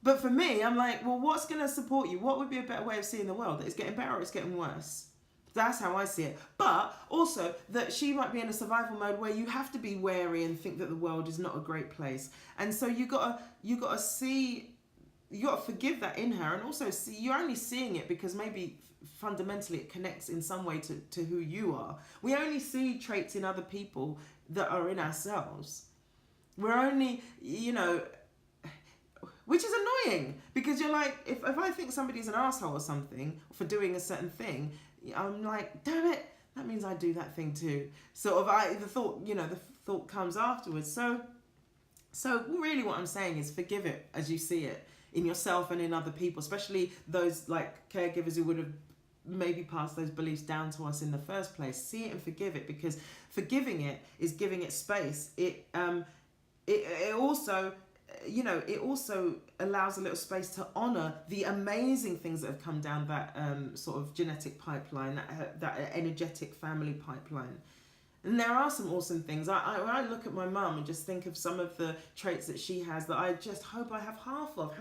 but for me, I'm like, well, what's going to support you? What would be a better way of seeing the world? That it's getting better or it's getting worse? That's how I see it. But also that she might be in a survival mode where you have to be wary and think that the world is not a great place. And so you gotta forgive that in her, and also see, you're only seeing it because maybe fundamentally it connects in some way to who you are. We only see traits in other people that are in ourselves. We're only, you know, which is annoying, because you're like, if I think somebody's an asshole or something for doing a certain thing, I'm like, damn it, that means I do that thing too. Sort of, the thought comes afterwards. So really what I'm saying is forgive it as you see it in yourself and in other people, especially those like caregivers who would have maybe passed those beliefs down to us in the first place. See it and forgive it, because forgiving it is giving it space. It also, you know, it also allows a little space to honour the amazing things that have come down that sort of genetic pipeline, that energetic family pipeline. And there are some awesome things. When I look at my mum and just think of some of the traits that she has that I just hope I have half of.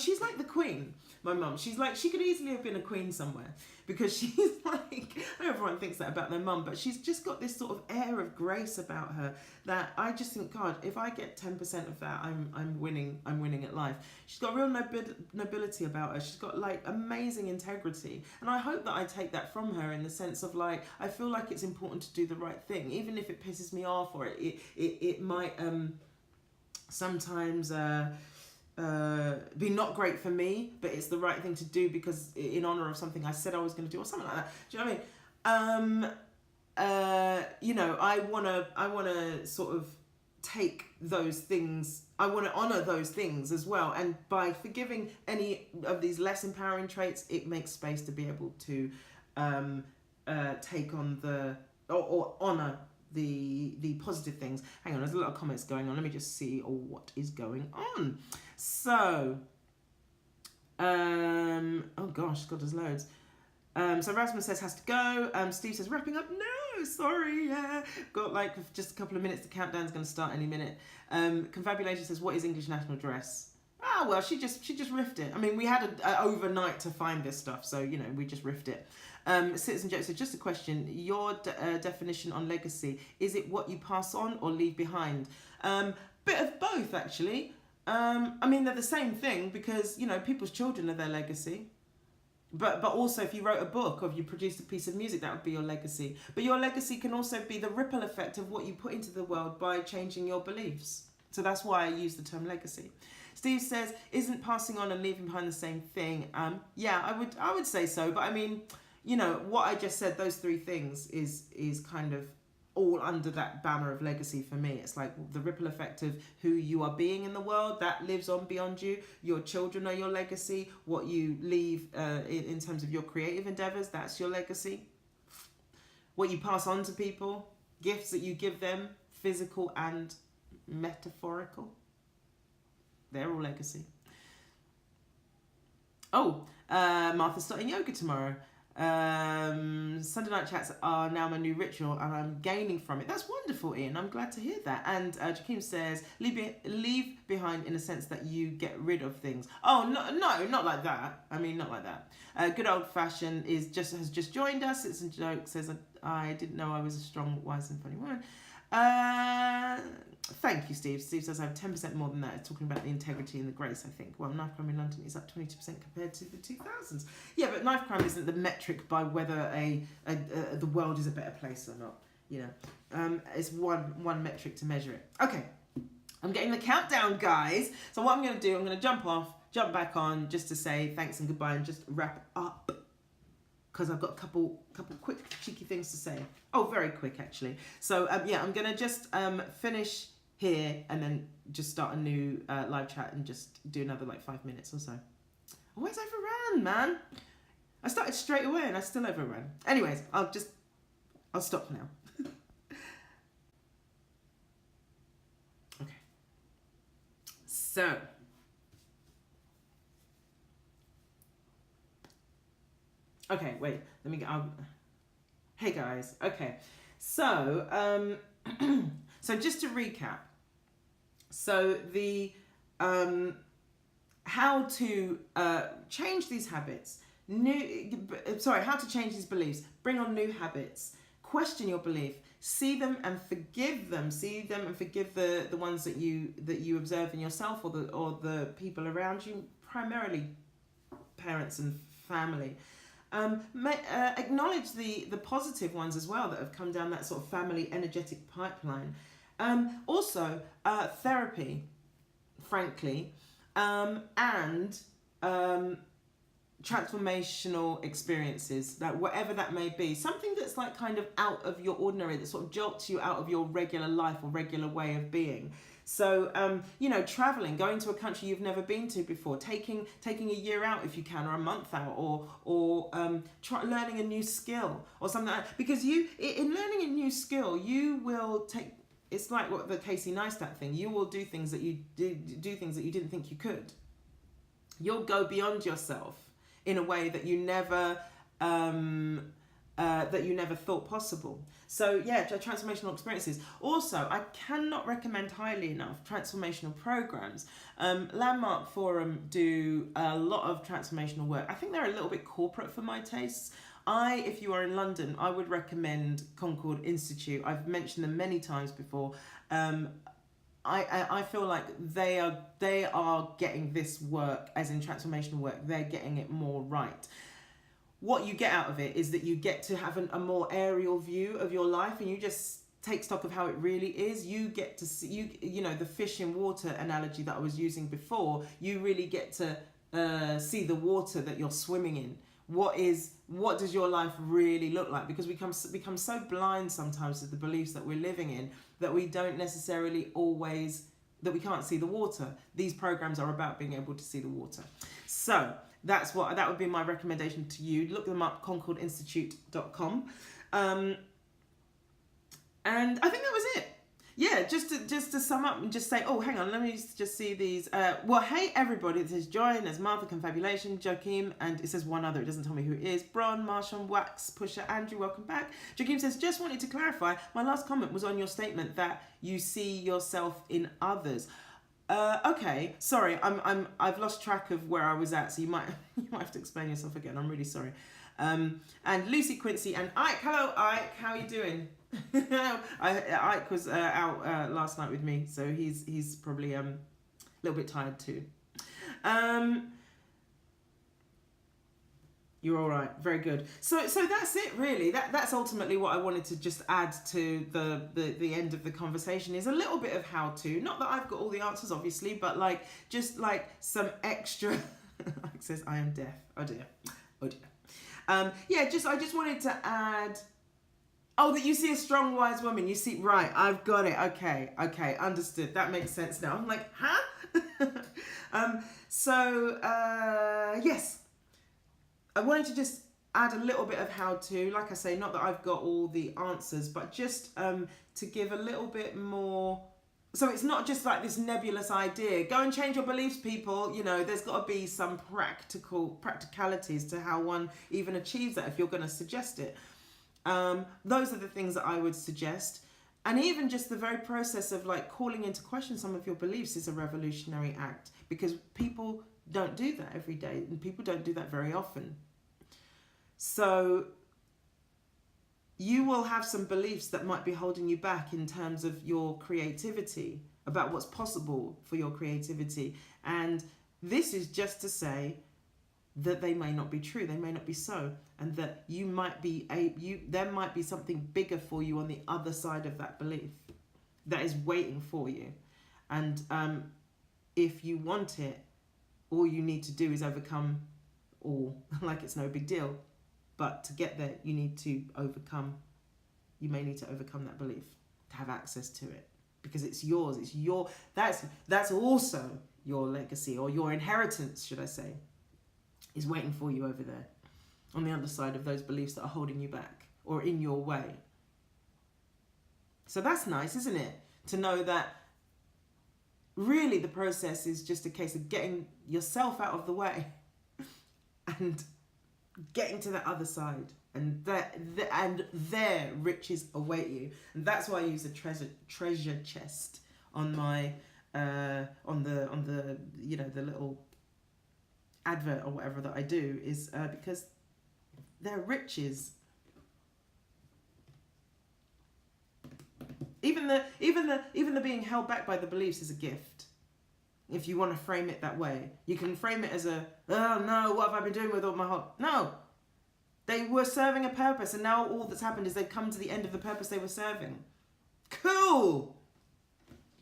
She's like the queen, my mum. She's like, she could easily have been a queen somewhere, because she's like, everyone thinks that about their mum, but she's just got this sort of air of grace about her that I just think, God, if I get 10% of that, I'm winning at life. She's got real nobility about her. She's got like amazing integrity, and I hope that I take that from her in the sense of like, I feel like it's important to do the right thing, even if it pisses me off, or it might sometimes be not great for me, but it's the right thing to do because in honor of something I said I was going to do, or something like that. Do you know what I mean? You know, I wanna sort of take those things. I want to honor those things as well, and by forgiving any of these less empowering traits, it makes space to be able to take on or honor the positive things. Hang on, there's a lot of comments going on. Let me just see what is going on. So, oh gosh, God, there's loads. So Rasmus says has to go. Steve says wrapping up. No, sorry, yeah. Got like just a couple of minutes. The countdown's going to start any minute. Confabulation says, what is English national dress? Ah, well, she just riffed it. I mean, we had a overnight to find this stuff, so you know, we just riffed it. Citizen Joe says, just a question. Your definition on legacy, is it what you pass on or leave behind? Bit of both, actually. I mean, they're the same thing because, you know, people's children are their legacy. But also, if you wrote a book or if you produced a piece of music, that would be your legacy. But your legacy can also be the ripple effect of what you put into the world by changing your beliefs. So that's why I use the term legacy. Steve says, isn't passing on and leaving behind the same thing? Yeah, I would say so. But I mean, you know, what I just said, those three things is kind of all under that banner of legacy for me. It's like the ripple effect of who you are being in the world, that lives on beyond you. Your children are your legacy. What you leave in terms of your creative endeavors, that's your legacy. What you pass on to people, gifts that you give them, physical and metaphorical, they're all legacy. Oh, Martha's starting yoga tomorrow. Sunday night chats are now my new ritual and I'm gaining from it. That's wonderful, Ian. I'm glad to hear that. And Jakeem says, leave behind in a sense that you get rid of things. Oh, no, not like that. I mean, not like that. Good old fashioned has just joined us. It's a joke. Says, I didn't know I was a strong, wise and funny woman. Thank you, Steve. Steve says I have 10% more than that. It's talking about the integrity and the grace, I think. Well, knife crime in London is up 22% compared to the 2000s. Yeah, but knife crime isn't the metric by whether the world is a better place or not. You know, it's one metric to measure it. Okay, I'm getting the countdown, guys. So what I'm going to do, I'm going to jump back on just to say thanks and goodbye and just wrap up. Because I've got a couple quick cheeky things to say. Oh, very quick actually. So yeah, I'm gonna just finish here and then just start a new live chat and just do another like 5 minutes or so. Always overran, man. I started straight away and I still overran. Anyways, I'll stop now. Okay. So. Okay, wait, let me get out. Hey guys, okay. So, so just to recap. So the, how to change these habits, how to change these beliefs, bring on new habits, question your belief, see them and forgive them, forgive the ones that you observe in yourself or the people around you, primarily parents and family. Acknowledge the positive ones as well that have come down that sort of family energetic pipeline. Also, therapy, frankly, and transformational experiences, that whatever that may be, something that's like kind of out of your ordinary, that sort of jolts you out of your regular life or regular way of being. So, you know, traveling, going to a country you've never been to before, taking a year out if you can, or a month out, or learning a new skill or something like that. Because in learning a new skill, you will take. It's like what the Casey Neistat thing. You will do things that you things that you didn't think you could. You'll go beyond yourself in a way that you never thought possible. So yeah, transformational experiences. Also, I cannot recommend highly enough transformational programs. Landmark Forum do a lot of transformational work. I think they're a little bit corporate for my tastes. If you are in London, I would recommend Concord Institute. I've mentioned them many times before. I feel like they are getting this work, as in transformational work, they're getting it more right. What you get out of it is that you get to have a more aerial view of your life, and you just take stock of how it really is. You get to see, you know, the fish in water analogy that I was using before, you really get to see the water that you're swimming in. What does your life really look like? Because we become so blind sometimes to the beliefs that we're living in that we don't necessarily always, that we can't see the water. These programs are about being able to see the water. So that would be my recommendation to you. Look them up, concordinstitute.com. And I think that was it. Yeah, just to sum up and just say, oh, hang on, let me just see these. Well, hey, everybody. This is Joy, and there's Martha, Confabulation, Joachim, and it says one other. It doesn't tell me who it is. Bron, Marshall, Wax, Pusher, Andrew, welcome back. Joachim says, just wanted to clarify, my last comment was on your statement that you see yourself in others. Okay, sorry, I've lost track of where I was at, so you might have to explain yourself again. I'm really sorry. And Lucy Quincy and Ike. Hello, Ike. How are you doing? Ike was out last night with me, so he's probably a little bit tired too. You're all right. Very good. So that's it, really. That's ultimately what I wanted to just add to the end of the conversation, is a little bit of how to. Not that I've got all the answers, obviously, but just some extra. Like says, I am deaf. Oh dear. Oh dear. Yeah. I just wanted to add. Oh, that you see a strong, wise woman. You see, right? I've got it. Okay. Understood. That makes sense now. I'm like, huh? Yes. I wanted to just add a little bit of how to, like I say, not that I've got all the answers, but just to give a little bit more. So it's not just like this nebulous idea. Go and change your beliefs, people. You know, there's got to be some practicalities to how one even achieves that if you're going to suggest it. Those are the things that I would suggest. And even just the very process of calling into question some of your beliefs is a revolutionary act, because people don't do that every day, and people don't do that very often. So you will have some beliefs that might be holding you back in terms of your creativity, about what's possible for your creativity. And this is just to say that they may not be true, they may not be so, and that you might be there might be something bigger for you on the other side of that belief that is waiting for you. And if you want it, all you need to do is overcome all. It's no big deal. But to get there, you may need to overcome that belief to have access to it, because it's yours. That's also your legacy, or your inheritance, should I say, is waiting for you over there on the other side of those beliefs that are holding you back or in your way. So that's nice, isn't it? To know that really the process is just a case of getting yourself out of the way and getting to that other side, and their riches await you. And that's why I use a treasure chest on my on the the little advert or whatever that I do, is because they're riches. Even the being held back by the beliefs is a gift. If you want to frame it that way, you can frame it as oh no, what have I been doing with all my heart? No, they were serving a purpose, and now all that's happened is they've come to the end of the purpose they were serving. Cool,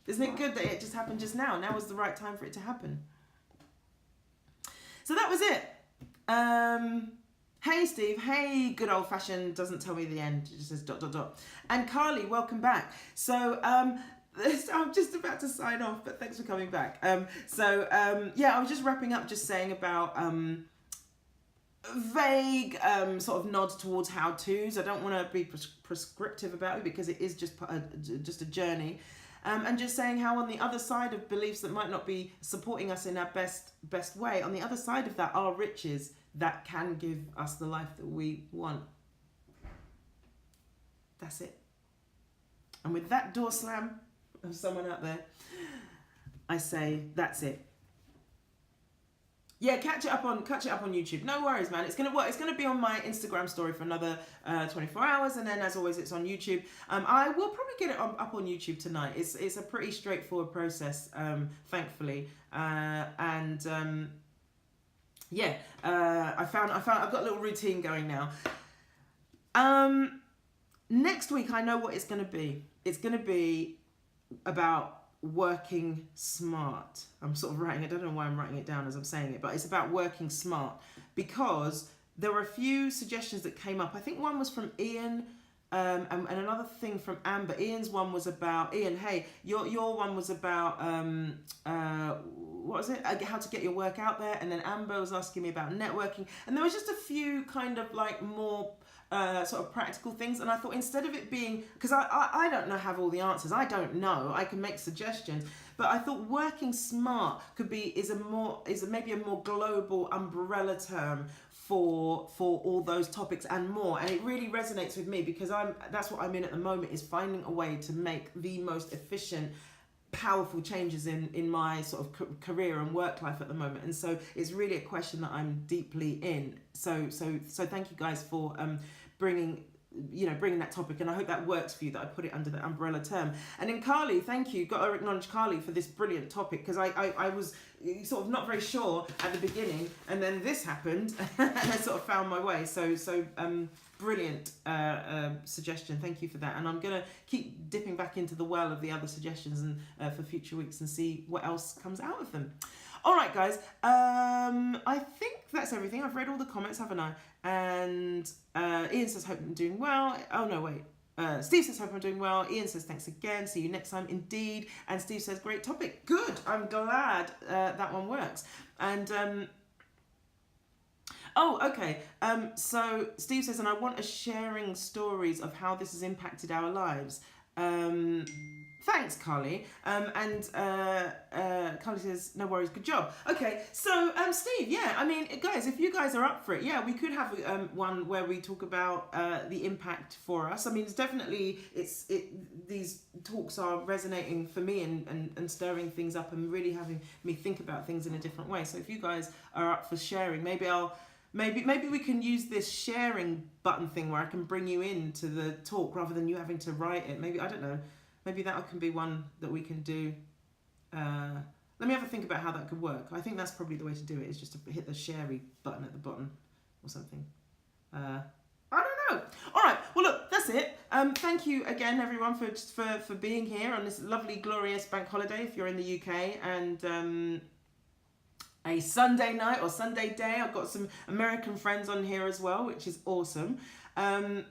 isn't it good that it just happened just now? Now was the right time for it to happen. So that was it. Hey Steve, hey, good old fashioned, doesn't tell me the end, it just says ... And Carly, welcome back. So I'm just about to sign off, but thanks for coming back. Yeah, I was just wrapping up, just saying about vague sort of nods towards how-tos. I don't want to be prescriptive about it, because it is just a journey. And just saying how on the other side of beliefs that might not be supporting us in our best way, on the other side of that are riches that can give us the life that we want. That's it. And with that door slam of someone out there, I say, that's it. Yeah, catch it up on YouTube. No worries, man. It's gonna be on my Instagram story for another 24 hours, and then as always, it's on YouTube. I will probably get it up on YouTube tonight. It's a pretty straightforward process, thankfully, and yeah, I've got a little routine going now. Next week, I know what it's gonna be. It's gonna be about working smart. I'm sort of writing it, I don't know why I'm writing it down as I'm saying it, but it's about working smart because there were a few suggestions that came up. I think one was from Ian, and another thing from Amber. Ian's one was about, Ian, hey, your one was about, what was it? How to get your work out there. And then Amber was asking me about networking. And there was just a few kind of like more sort of practical things, and I thought instead of it being, because I don't have all the answers, I don't know, I can make suggestions, but I thought working smart is maybe a more global umbrella term for all those topics and more, and it really resonates with me because that's what I'm in at the moment, is finding a way to make the most efficient, powerful changes in my sort of career and work life at the moment. And it's really a question that I'm deeply in. So thank you guys for bringing that topic, and I hope that works for you, that I put it under the umbrella term. And then Carly, thank you, got to acknowledge Carly for this brilliant topic, because I was sort of not very sure at the beginning, and then this happened and I sort of found my way. So brilliant suggestion, thank you for that, and I'm gonna keep dipping back into the well of the other suggestions and for future weeks and see what else comes out of them. All right, guys, I think that's everything. I've read all the comments, haven't I? And Ian says, hope I'm doing well. Oh, no, wait. Steve says, hope I'm doing well. Ian says, thanks again. See you next time. Indeed. And Steve says, great topic. Good. I'm glad that one works. And oh, okay. So Steve says, and I want us sharing stories of how this has impacted our lives. Thanks, Carly. And Carly says, no worries, good job. Okay, so Steve, yeah, I mean, guys, if you guys are up for it, yeah, we could have one where we talk about the impact for us. I mean, it's definitely, these talks are resonating for me and stirring things up and really having me think about things in a different way. So if you guys are up for sharing, maybe we can use this sharing button thing where I can bring you into the talk rather than you having to write it. Maybe, I don't know, maybe that can be one that we can do. Let me have a think about how that could work. I think that's probably the way to do it, is just to hit the sharey button at the bottom or something. I don't know. All right, well, look, that's it. Thank you again, everyone, for being here on this lovely, glorious bank holiday if you're in the UK, and a Sunday night or Sunday day. I've got some American friends on here as well, which is awesome. And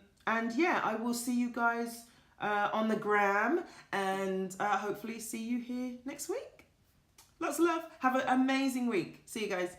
yeah, I will see you guys on the gram, and hopefully see you here next week. Lots of love. Have an amazing week. See you guys.